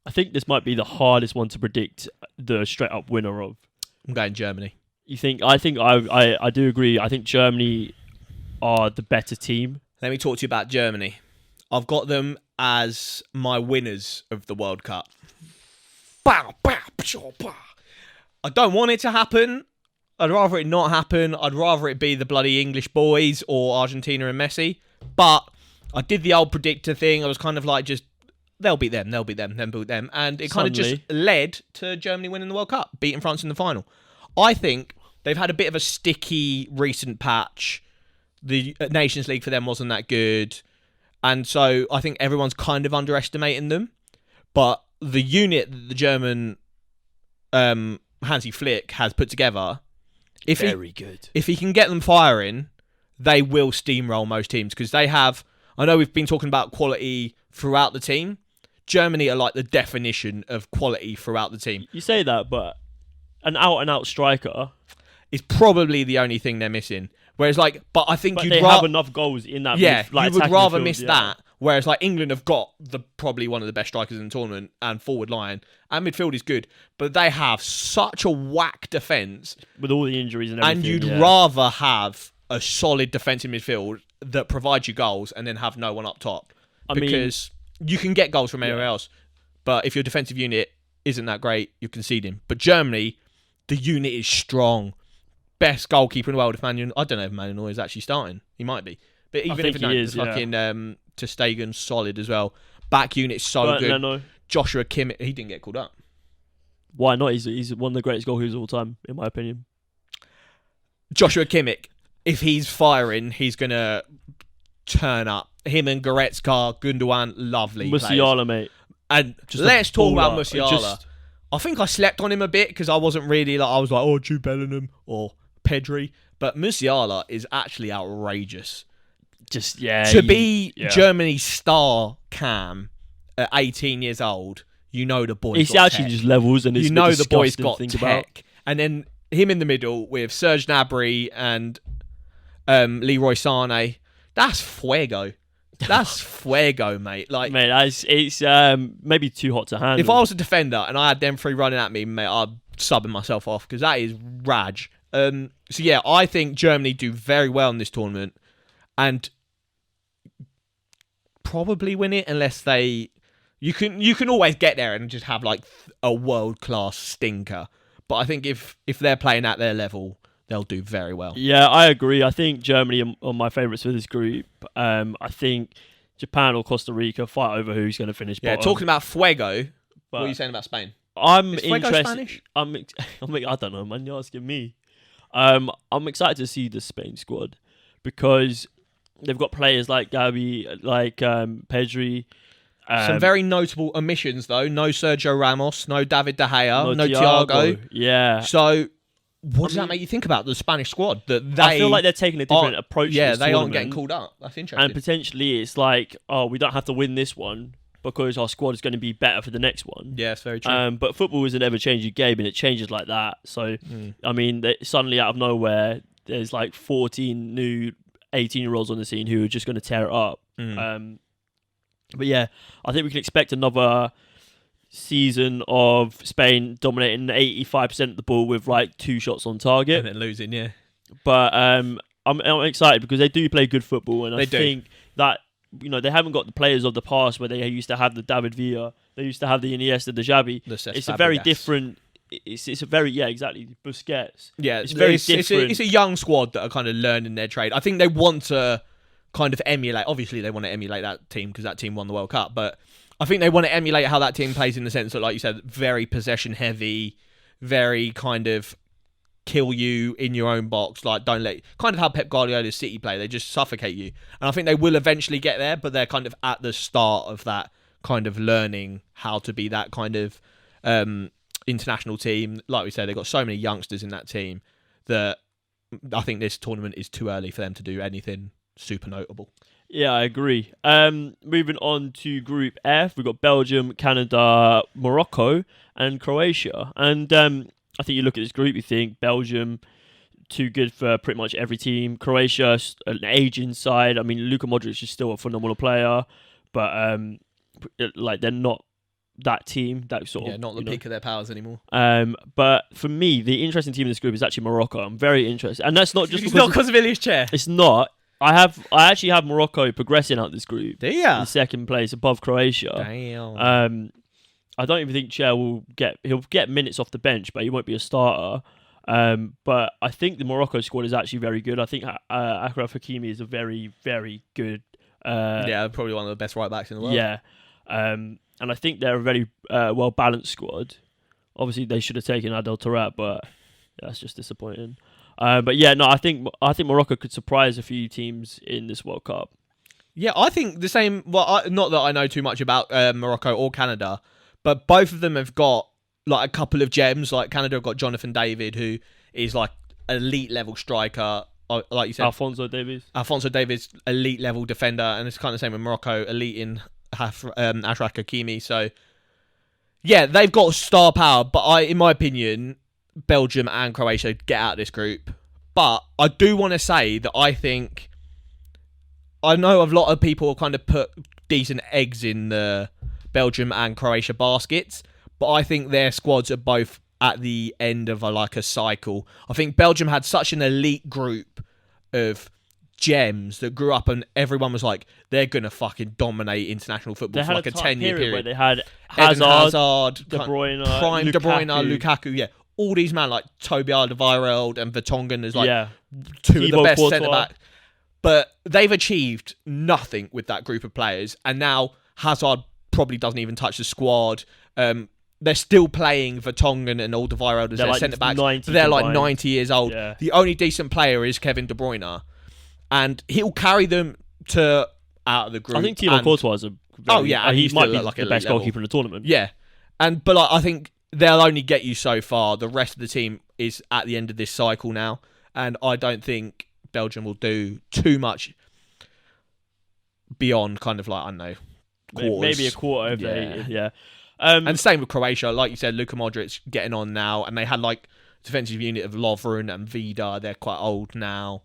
I think this might be the hardest one to predict the straight-up winner of. I'm going Germany. You think? I think I do agree. I think Germany are the better team. Let me talk to you about Germany. I've got them as my winners of the World Cup. Bow, bow, pshaw, bow. I don't want it to happen. I'd rather it not happen. I'd rather it be the bloody English boys or Argentina and Messi. But I did the old predictor thing. I was kind of like, just, they'll beat them, then beat them. And it kind of just led to Germany winning the World Cup, beating France in the final. I think they've had a bit of a sticky recent patch. The Nations League for them wasn't that good. And so I think everyone's kind of underestimating them. But the unit that the German Hansi Flick has put together, very good. If he can get them firing, they will steamroll most teams because they have. I know we've been talking about quality throughout the team. Germany are like the definition of quality throughout the team. You say that, but an out-and-out striker is probably the only thing they're missing. Whereas, but I think they have enough goals in that. Yeah, you would rather miss that. Whereas, England have got probably one of the best strikers in the tournament and forward line, and midfield is good, but they have such a whack defence with all the injuries and everything. And you'd rather have a solid defensive midfield that provides you goals and then have no one up top. Because you can get goals from anywhere else, but if your defensive unit isn't that great, you're conceding. But Germany, the unit is strong. Best goalkeeper in the world. If I don't know if Manuel Neuer is actually starting. He might be. But even if he is, fucking Ter Stegen's solid as well. Back unit's so good. No. Joshua Kimmich, he didn't get called up. Why not? He's one of the greatest goalkeepers of all time, in my opinion. Joshua Kimmich, if he's firing, he's going to turn up. Him and Goretzka, Gundogan, lovely Musiala, players. Mate. And let's talk about Musiala. I think I slept on him a bit because I wasn't really I was like, oh, Jude Bellingham or Pedri. But Musiala is actually outrageous. To be Germany's star cam at 18 years old, the boy's He's got actually tech. just levels and it's the boy's got tech. About. And then him in the middle with Serge Gnabry and Leroy Sané. That's fuego. That's fuego, mate. It's maybe too hot to handle. If I was a defender and I had them three running at me, mate, I'd subbing myself off because that is raj. I think Germany do very well in this tournament and probably win it unless they. You can always get there and just have a world class stinker. But I think if they're playing at their level, they'll do very well. Yeah, I agree. I think Germany are my favourites for this group. I think Japan or Costa Rica fight over who's going to finish bottom. Yeah, talking about fuego, what are you saying about Spain? Is fuego interested. Spanish? I don't know, man. You're asking me. I'm excited to see the Spain squad because they've got players like Gavi, Pedri. Some very notable omissions, though. No Sergio Ramos, no David De Gea, no Thiago. Yeah. So, what does that make you think about the Spanish squad? I feel like they're taking a different approach to this they aren't tournament. getting called up. That's interesting. And potentially it's we don't have to win this one because our squad is going to be better for the next one. Yeah, that's very true. But football is an ever-changing game and it changes like that. So, suddenly out of nowhere, there's 14 new 18-year-olds on the scene who are just going to tear it up. But yeah, I think we can expect another season of Spain dominating 85% of the ball with 2 shots on target. And then losing, yeah. But I'm excited because they do play good football and I think that they haven't got the players of the past where they used to have the David Villa, they used to have the Iniesta, the Xavi. It's a very different. It's a very exactly Busquets. Yeah, it's very different. It's a young squad that are kind of learning their trade. I think they want to kind of emulate. Obviously, they want to emulate that team because that team won the World Cup. But I think they want to emulate how that team plays in the sense that, like you said, very possession heavy, very kind of kill you in your own box. Don't let kind of how Pep Guardiola's City play. They just suffocate you. And I think they will eventually get there, but they're kind of at the start of that kind of learning how to be that kind of international team. Like we said, they've got so many youngsters in that team that I think this tournament is too early for them to do anything super notable. Yeah, I agree. Moving on to Group F, we've got Belgium, Canada, Morocco, and Croatia. And I think you look at this group, you think Belgium, too good for pretty much every team. Croatia, an aging side. I mean, Luka Modric is still a phenomenal player, but they're not that team, that sort of... Yeah, not the peak of their powers anymore. But for me, the interesting team in this group is actually Morocco. I'm very interested. And that's not just because of Ilias Chair. It's not. I actually have Morocco progressing out this group. Do ya? In second place above Croatia. Damn. I don't even think Chair he'll get minutes off the bench, but he won't be a starter. But I think the Morocco squad is actually very good. I think Achraf Hakimi is a very, very good. Probably one of the best right backs in the world. Yeah, and I think they're a very well balanced squad. Obviously, they should have taken Adel Taarabt, but that's just disappointing. But yeah, no, I think Morocco could surprise a few teams in this World Cup. Yeah, I think the same. Well, not that I know too much about Morocco or Canada, but both of them have got like a couple of gems. Like Canada have got Jonathan David, who is like elite level striker. Like you said, Alphonso Davies, elite level defender, and it's kind of the same with Morocco, elite in Achraf Hakimi. So yeah, they've got star power, but in my opinion, Belgium and Croatia get out of this group. But I do want to say that I know a lot of people kind of put decent eggs in the Belgium and Croatia baskets, but I think their squads are both at the end of a cycle. I think Belgium had such an elite group of gems that grew up and everyone was like, they're going to fucking dominate international football for like a 10-year period. Where they had Hazard, De Bruyne, Prime Lukaku. De Bruyne, Lukaku, yeah. All these men like Toby Alderweireld and Vertonghen is like two of the best centre-backs. But they've achieved nothing with that group of players. And now Hazard probably doesn't even touch the squad. They're still playing Vertonghen and Alderweireld as their centre-backs. But they're like 90 years old. Yeah. The only decent player is Kevin De Bruyne. And he'll carry them out of the group. I think Thibaut Courtois is he might be like the best goalkeeper in the tournament. Yeah. But I think they'll only get you so far. The rest of the team is at the end of this cycle now. And I don't think Belgium will do too much beyond kind of like, I don't know, quarters. Maybe a quarter of and same with Croatia. Like you said, Luka Modric getting on now. And they had like defensive unit of Lovren and Vida. They're quite old now.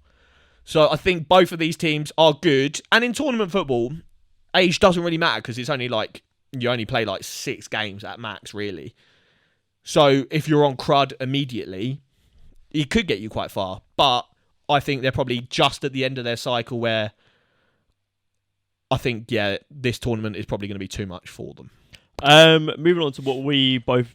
So I think both of these teams are good. And in tournament football, age doesn't really matter because it's only like, you only play like 6 games at max, really. So if you're on crud immediately, it could get you quite far. But I think they're probably just at the end of their cycle where I think, this tournament is probably going to be too much for them. Moving on to what we both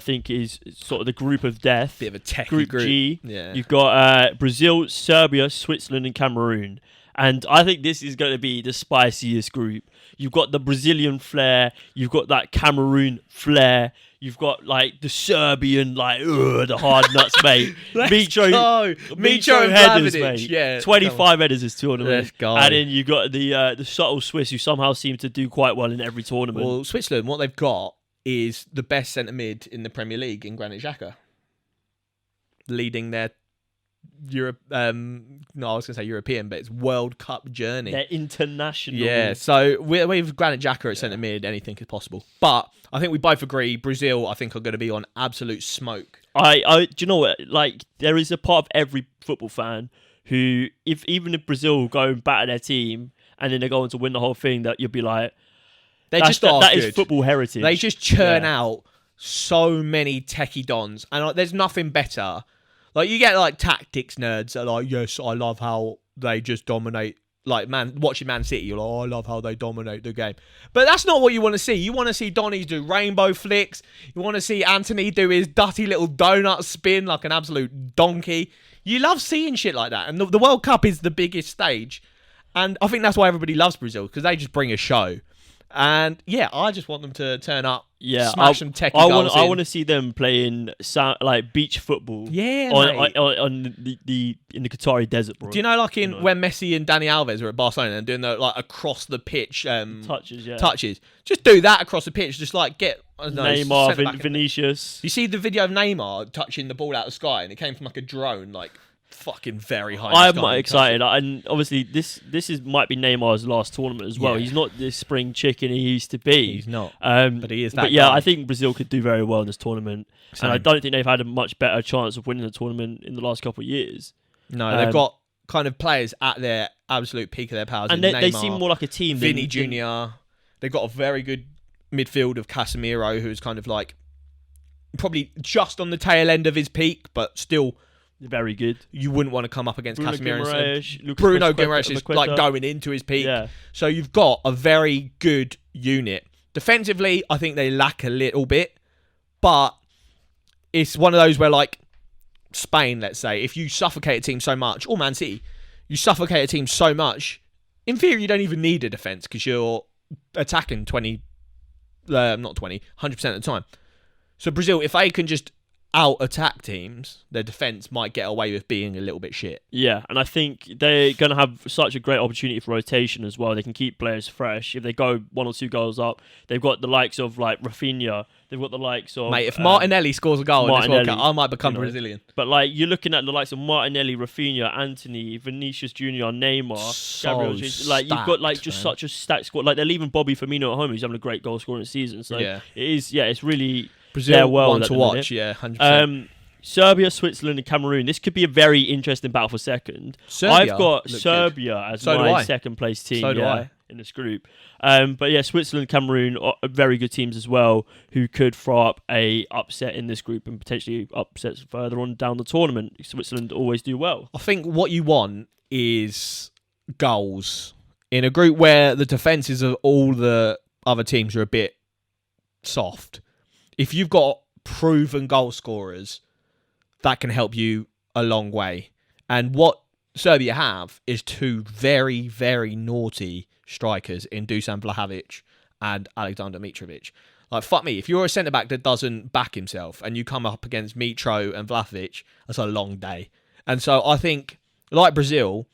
think is sort of the group of death. Bit of a techie group G. Yeah. You've got Brazil, Serbia, Switzerland and Cameroon. And I think this is going to be the spiciest group. You've got the Brazilian flair. You've got that Cameroon flair. You've got like the Serbian, the hard nuts, mate. Micho headers, mate. Yeah, 25 headers this tournament. Let's go. And then you've got the subtle Swiss who somehow seem to do quite well in every tournament. Well, Switzerland, what they've got is the best centre mid in the Premier League in Granit Xhaka, leading their European, but it's World Cup journey. They're international. Yeah, so with Granit Xhaka at centre mid, anything is possible. But I think we both agree Brazil, I think, are going to be on absolute smoke. Do you know what? Like, there is a part of every football fan who, even if Brazil go and batter their team and then they're going to win the whole thing, that you'll be like, that is football heritage. They just churn out so many techie dons, and there's nothing better. Like, you get like tactics nerds that are like, yes, I love how they just dominate. Like, watching Man City, you're like, I love how they dominate the game. But that's not what you want to see. You want to see Donnies do rainbow flicks. You want to see Anthony do his dirty little donut spin like an absolute donkey. You love seeing shit like that. And the World Cup is the biggest stage. And I think that's why everybody loves Brazil, because they just bring a show. And I just want them to turn up, smash some techie goals in. I want to see them playing like beach football. Yeah, on the in the Qatari desert, bro. Do you know, like when Messi and Dani Alves were at Barcelona and doing the like across the pitch touches? Just do that across the pitch. Just like get Neymar, Vinicius. You see the video of Neymar touching the ball out of the sky, and it came from like a drone, like fucking very high. I'm excited, and obviously this might be Neymar's last tournament as well. Yeah. He's not the spring chicken he used to be. He's not, but he is that. But guy. I think Brazil could do very well in this tournament, and I don't think they've had a much better chance of winning the tournament in the last couple of years. No, they've got kind of players at their absolute peak of their powers, and they seem more like a team. Vinny Jr. They've got a very good midfield of Casemiro, who's kind of like probably just on the tail end of his peak, but still very good. You wouldn't want to come up against Casemiro. Bruno Guimaraes is like going into his peak. Yeah. So you've got a very good unit Defensively, I think they lack a little bit, but it's one of those where, like Spain, let's say, if you suffocate a team so much, or Man City, you suffocate a team so much, in theory, you don't even need a defence because you're attacking 100% of the time. So Brazil, if they can just out-attack teams, their defence might get away with being a little bit shit. Yeah, and I think they're going to have such a great opportunity for rotation as well. They can keep players fresh. If they go 1 or 2 goals up, they've got the likes of like Rafinha. They've got the likes of... Mate, if Martinelli scores a goal in this World Cup, I might become Brazilian. But like you're looking at the likes of Martinelli, Rafinha, Anthony, Vinicius Junior, Neymar, Gabriel Jesus. Like you've got like just such a stacked squad. Like they're leaving Bobby Firmino at home, who's having a great goal scoring season. So it is, it's really Brazil well one to watch. Yeah, 100%. Serbia, Switzerland, and Cameroon. This could be a very interesting battle for second. Serbia I've got Serbia as my second place team in this group. But yeah, Switzerland, Cameroon are very good teams as well, who could throw up a upset in this group and potentially upsets further on down the tournament. Switzerland always do well. I think what you want is goals in a group where the defences of all the other teams are a bit soft. If you've got proven goal scorers, that can help you a long way. And what Serbia have is 2 very, very naughty strikers in Dusan Vlahovic and Alexander Mitrovic. Like, fuck me, if you're a centre-back that doesn't back himself and you come up against Mitro and Vlahovic, that's a long day. And so I think, like Brazil,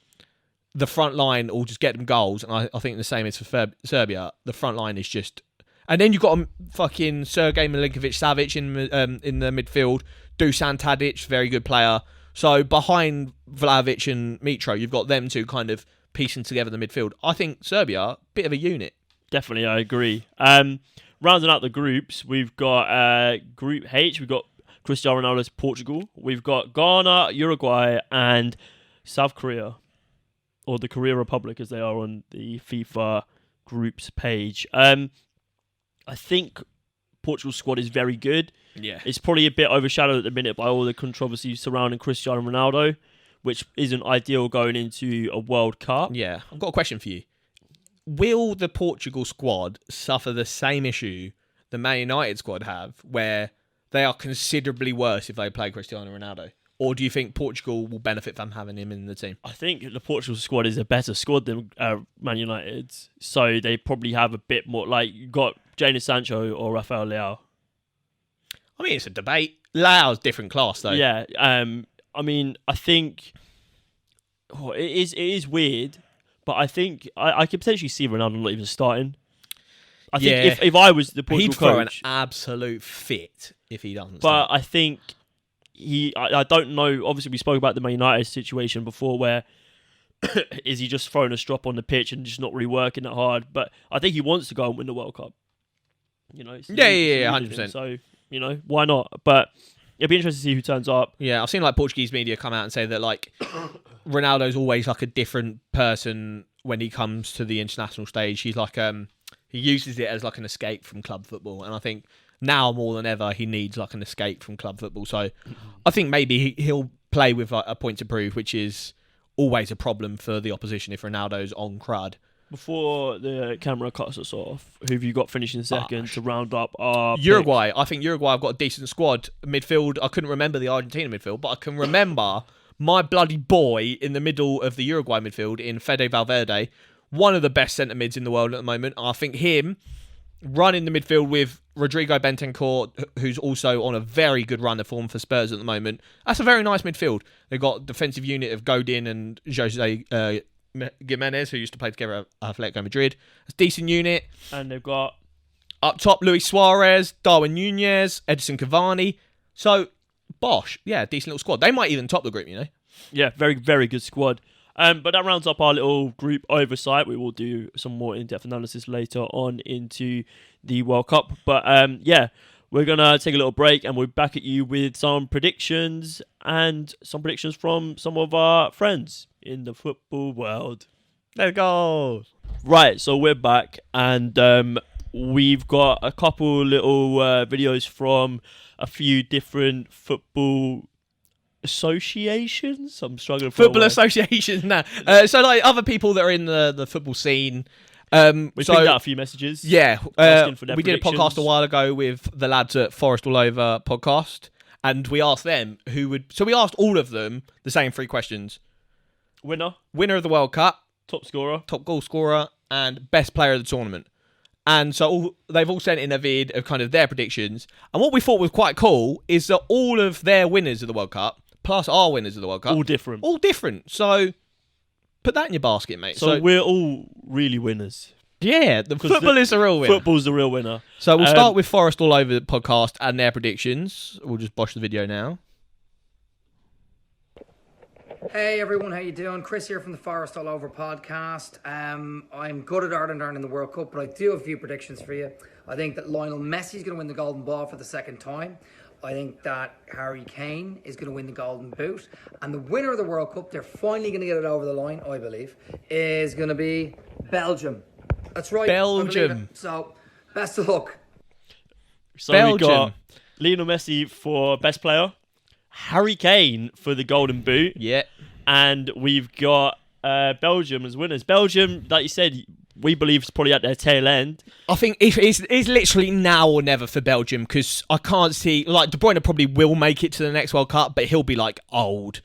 the front line will just get them goals. And I think the same is for Serbia. The front line is just... And then you've got a fucking Sergej Milinkovic-Savic in the midfield. Dusan Tadic, very good player. So behind Vlahovic and Mitro, you've got them 2 kind of piecing together the midfield. I think Serbia, bit of a unit. Definitely, I agree. Rounding out the groups, we've got Group H. We've got Cristiano Ronaldo's Portugal. We've got Ghana, Uruguay, and South Korea, or the Korea Republic, as they are on the FIFA groups page. I think Portugal's squad is very good. Yeah. It's probably a bit overshadowed at the minute by all the controversy surrounding Cristiano Ronaldo, which isn't ideal going into a World Cup. Yeah. I've got a question for you. Will the Portugal squad suffer the same issue the Man United squad have, where they are considerably worse if they play Cristiano Ronaldo? Or do you think Portugal will benefit from having him in the team? I think the Portugal squad is a better squad than Man United's, so they probably have a bit more. Like, you got Jadon Sancho or Rafael Leao. I mean, it's a debate. Leao's different class, though. Yeah, I mean, I think it is weird, but I think I could potentially see Ronaldo not even starting. I think if I was the Portugal he'd throw coach, an absolute fit if he doesn't. But I think I don't know. Obviously, we spoke about the Man United situation before, where is he just throwing a strop on the pitch and just not really working that hard? But I think he wants to go and win the World Cup. You know, yeah, 100%. So you know, why not? But it'd be interesting to see who turns up. Yeah, I've seen like Portuguese media come out and say that like Ronaldo's always like a different person when he comes to the international stage. He's like he uses it as like an escape from club football, and I think now more than ever he needs like an escape from club football. So I think maybe he'll play with like, a point to prove, which is always a problem for the opposition if Ronaldo's on crud. Before the camera cuts us off, who have you got finishing second to round up our Uruguay. picks? I think Uruguay have got a decent squad. Midfield, I couldn't remember the Argentina midfield, but I can remember my bloody boy in the middle of the Uruguay midfield in Fede Valverde, one of the best centre mids in the world at the moment. I think him running the midfield with Rodrigo Bentancur, who's also on a very good run of form for Spurs at the moment. That's a very nice midfield. They've got defensive unit of Godin and Jose Gimenez, who used to play together at Atletico Madrid. It's a decent unit. And they've got up top Luis Suarez, Darwin Nunez, Edison Cavani. So, bosh. Yeah, decent little squad. They might even top the group, you know. Yeah, very, very good squad. But that rounds up our little group oversight. We will do some more in-depth analysis later on into the World Cup. But yeah, we're going to take a little break and we're back at you with some predictions and some predictions from some of our friends in the football world. Let's go. Right, so we're back and we've got a couple little videos from a few different football associations. I'm struggling for football associations now. So like other people that are in the football scene We picked out a few messages. Yeah, asking for their we did a podcast predictions. a while ago with the lads at Forest All Over podcast, and we asked them who would. So we asked all of them the same 3 questions: Winner, winner of the World Cup, top scorer. top goal scorer, and best player of the tournament. And so they've all sent in a vid of kind of their predictions. And what we thought was quite cool is that all of their winners of the World Cup plus our winners of the World Cup, All different. all different. So put that in your basket, mate. So we're all really winners. yeah, the football is the real winner. Football's the real winner. So we'll start with Forest All Over the podcast and their predictions. We'll just bosh the video now. Hey everyone, how you doing? Chris here from the Forest All Over podcast. I'm good at Ireland earning the World Cup, but I do have a few predictions for you. I think that Lionel Messi is going to win the Golden Ball for the 2nd time. I think that Harry Kane is going to win the Golden Boot. And the winner of the World Cup, they're finally going to get it over the line, I believe, is going to be Belgium. That's right. Belgium. So, best of luck. So Belgium. we got Lionel Messi for best player, Harry Kane for the Golden Boot, Yeah. and we've got Belgium as winners. Belgium, like you said, we believe is probably at their tail end. I think it's literally now or never for Belgium, because I can't see, like, De Bruyne probably will make it to the next World Cup, but he'll be like old.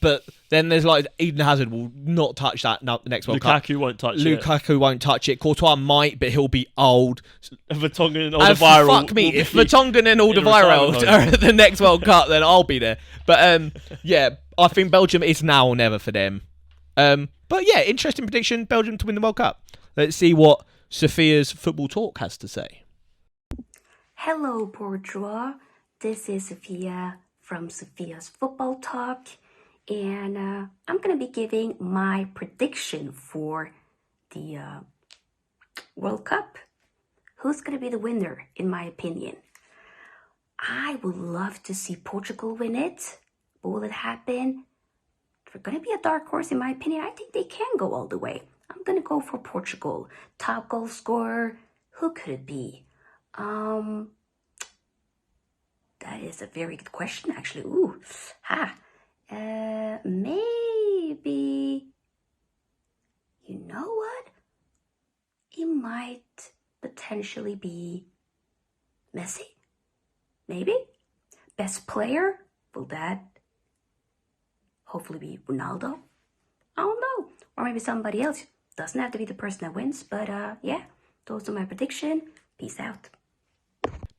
But then there's like Eden Hazard will not touch that next World Cup. Lukaku won't touch it. Lukaku won't touch it. Courtois might, but he'll be old. Vertonghen and And Alderweireld. fuck me, will if be Vertonghen and in Alderweireld retirement are at the next World Cup, then I'll be there. But yeah, I think Belgium is now or never for them. But yeah, interesting prediction, Belgium to win the World Cup. Let's see what Sophia's Football Talk has to say. Hello, BoreDraw. This is Sophia from Sophia's Football Talk, and I'm going to be giving my prediction for the World Cup. Who's going to be the winner, in my opinion? I would love to see Portugal win it. But will it happen? They're going to be a dark horse, in my opinion. I think they can go all the way. I'm going to go for Portugal. Top goal scorer, who could it be? That is a very good question, actually. Ooh, maybe, you know what? It might potentially be Messi. Maybe. Best player? Will that hopefully be Ronaldo? I don't know. Or maybe somebody else. Doesn't have to be the person that wins, but yeah, those are my prediction. Peace out.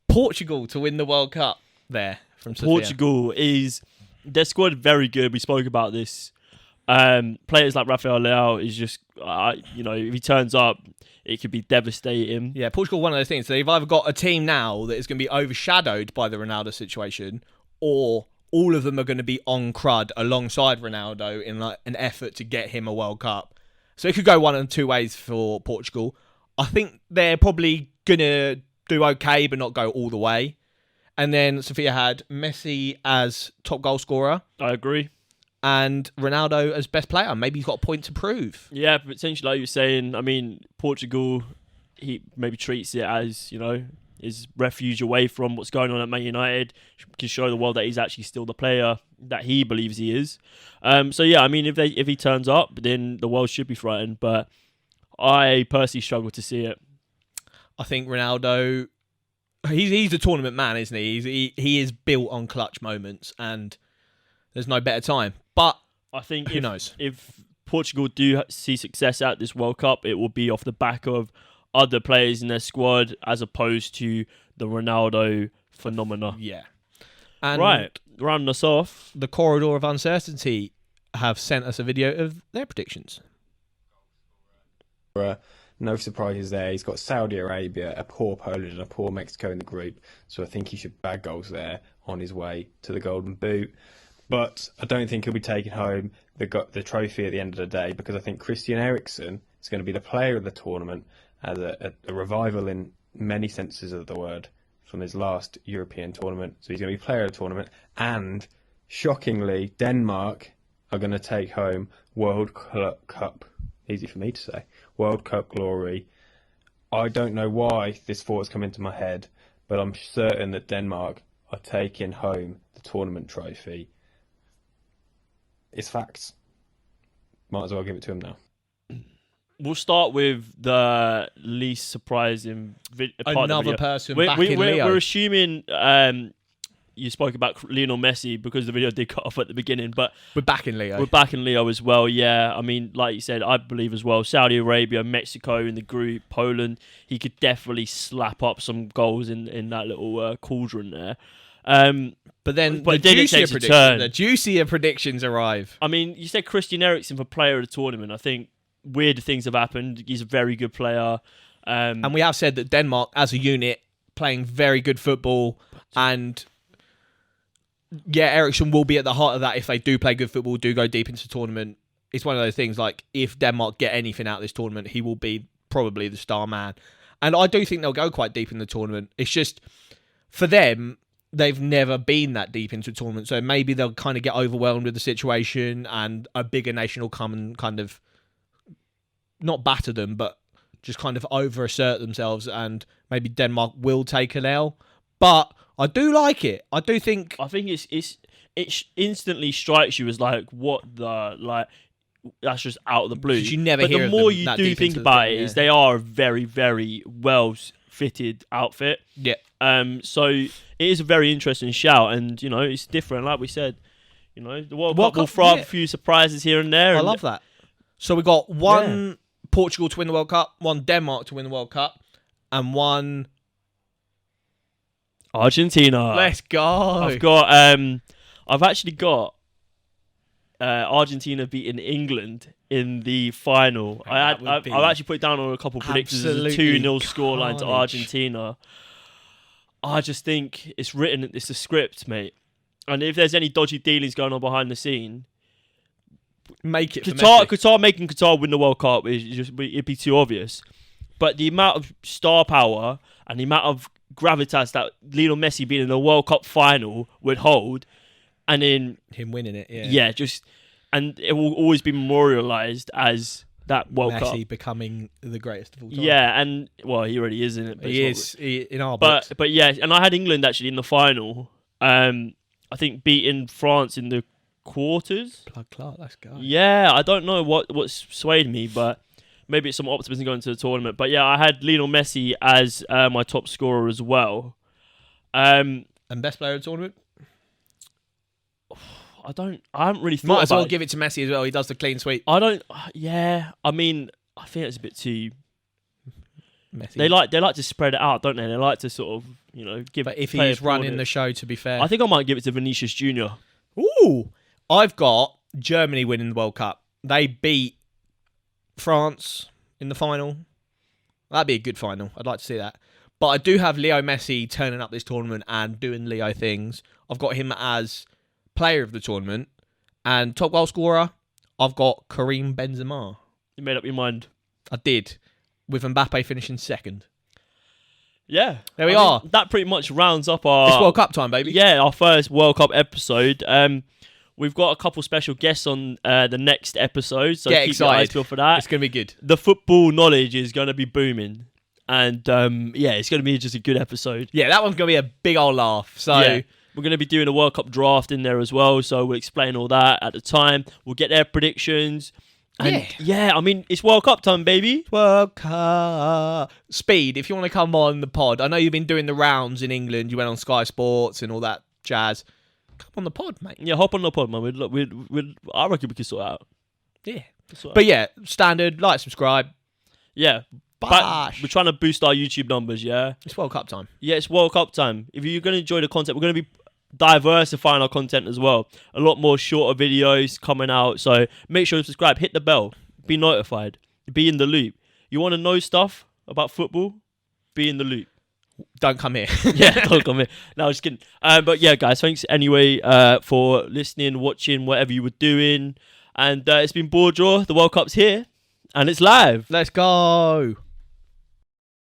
Portugal to win the World Cup there from Sophia. Portugal is their squad very good. We spoke about this. Players like Rafael Leao is just, if he turns up, it could be devastating. Yeah, Portugal, one of those things. They've either got a team now that is going to be overshadowed by the Ronaldo situation, or all of them are going to be on crud alongside Ronaldo in like an effort to get him a World Cup. So it could go one of 2 ways for Portugal. I think they're probably going to do okay, but not go all the way. And then Sophia had Messi as top goal scorer I agree. and Ronaldo as best player. Maybe he's got a point to prove. Yeah, but essentially, like you were saying, I mean, Portugal, he maybe treats it as, his refuge away from what's going on at Man United, can show the world that he's actually still the player that he believes he is. So yeah, I mean, if he turns up, then the world should be frightened. But I personally struggle to see it. I think Ronaldo, he's a tournament man, isn't he? He is built on clutch moments, and there's no better time. But I think who knows? If Portugal do see success at this World Cup, it will be off the back of other players in their squad as opposed to the Ronaldo phenomena. Yeah. And Right, rounding us off. the Corridor of Uncertainty have sent us a video of their predictions. No surprises there. He's got Saudi Arabia, a poor Poland, and a poor Mexico in the group. So I think he should bag goals there on his way to the Golden Boot. But I don't think he'll be taking home the trophy at the end of the day, because I think Christian Eriksen is going to be the player of the tournament, as a revival in many senses of the word from his last European tournament. So he's going to be player of the tournament. And shockingly, Denmark are going to take home World Cup. Easy for me to say. World Cup glory. I don't know why this thought has come into my head, but I'm certain that Denmark are taking home the tournament trophy. It's facts. Might as well give it to him now. We'll start with the least surprising part of the Another video. person We're, back we- in we're, Leo. we're assuming you spoke about Lionel Messi because the video did cut off at the beginning, but We're back in Leo. we're back in Leo as well. Yeah, I mean, like you said, I believe as well. Saudi Arabia, Mexico in the group, Poland. He could definitely slap up some goals in that little cauldron there. But then But then it takes a turn. the juicier predictions arrive. I mean, you said Christian Eriksen for player of the tournament. I think weird things have happened. He's a very good player. And we have said that Denmark, as a unit, playing very good football. And yeah, Ericsson will be at the heart of that if they do play good football, do go deep into the tournament. It's one of those things like if Denmark get anything out of this tournament, he will be probably the star man. And I do think they'll go quite deep in the tournament. It's just, for them, they've never been that deep into a tournament. So maybe they'll kind of get overwhelmed with the situation and a bigger nation will come and kind of not batter them, but just kind of over-assert themselves, and maybe Denmark will take an L. But I do like it. I do think... I think it instantly strikes you as like, what the, like, that's just out of the blue. 'Cause you never but hear the of more them you that do deep think into the about thing, it, is yeah. they are a very, very well-fitted outfit. Yeah. So it is a very interesting shout, and, you know, it's different, like we said. You know, the World Cup will throw up a few surprises here and there. I and love that. So we got one Portugal to win the World Cup, one Denmark to win the World Cup, and one... Argentina. Let's go. I've actually got Argentina beating England in the final. I've actually put it down on a couple of predictions as a absolutely 2-0 scoreline to carnage. Argentina. I just think it's written, it's a script, mate. And if there's any dodgy dealings going on behind the scene, Make it for Messi. making Qatar win the World Cup it'd be too obvious. But the amount of star power and the amount of gravitas that Lionel Messi being in the World Cup final would hold, and then Him winning it, and it will always be memorialized as that World Cup. Messi becoming the greatest of all time. Yeah, and well, he already is in it. But He it's not- is in our books. But yeah, and I had England actually in the final. I think beating France in the quarters. Plug Clark, let's go. Yeah, I don't know what swayed me, but maybe it's some optimism going to the tournament. But yeah, I had Lionel Messi as my top scorer as well. And best player of the tournament? I haven't really thought Might as well about it. give it to Messi as well. He does the clean sweep. I don't. Yeah, I mean, I think it's a bit too. Messi. They like to spread it out, don't they? They like to sort of, you know, give. But if play he's a running plaudit. the show, to be fair. I think I might give it to Vinicius Junior. Ooh. I've got Germany winning the World Cup. They beat France in the final. That'd be a good final. I'd like to see that. But I do have Leo Messi turning up this tournament and doing Leo things. I've got him as player of the tournament. And top goal scorer, I've got Karim Benzema. You made up your mind. I did. With Mbappe finishing second. Yeah, There we I mean, are. that pretty much rounds up our. It's World Cup time, baby. Yeah, our first World Cup episode. We've got a couple special guests on the next episode, so Get keep your eyes excited. peeled for that. It's going to be good. The football knowledge is going to be booming, and yeah, it's going to be just a good episode. Yeah, that one's going to be a big old laugh. So, Yeah. We're going to be doing a World Cup draft in there as well, so we'll explain all that at the time. We'll get their predictions. And yeah, I mean, it's World Cup time, baby. World Cup. Speed, if you want to come on the pod, I know you've been doing the rounds in England. You went on Sky Sports and all that jazz. Come on the pod, mate. Yeah, hop on the pod, man. I reckon we can sort it out. Yeah. Sort it But yeah, standard, like, subscribe. Yeah. But Bash. we're trying to boost our YouTube numbers, yeah? It's World Cup time. Yeah, it's World Cup time. If you're going to enjoy the content, we're going to be diversifying our content as well. A lot more shorter videos coming out. So make sure to subscribe, hit the bell, be notified, be in the loop. You want to know stuff about football? Be in the loop. Don't come here. Yeah, don't come here. No, just kidding. But yeah, guys, thanks anyway for listening, watching, whatever you were doing. And it's been BoreDraw. The World Cup's here, and it's live. Let's go.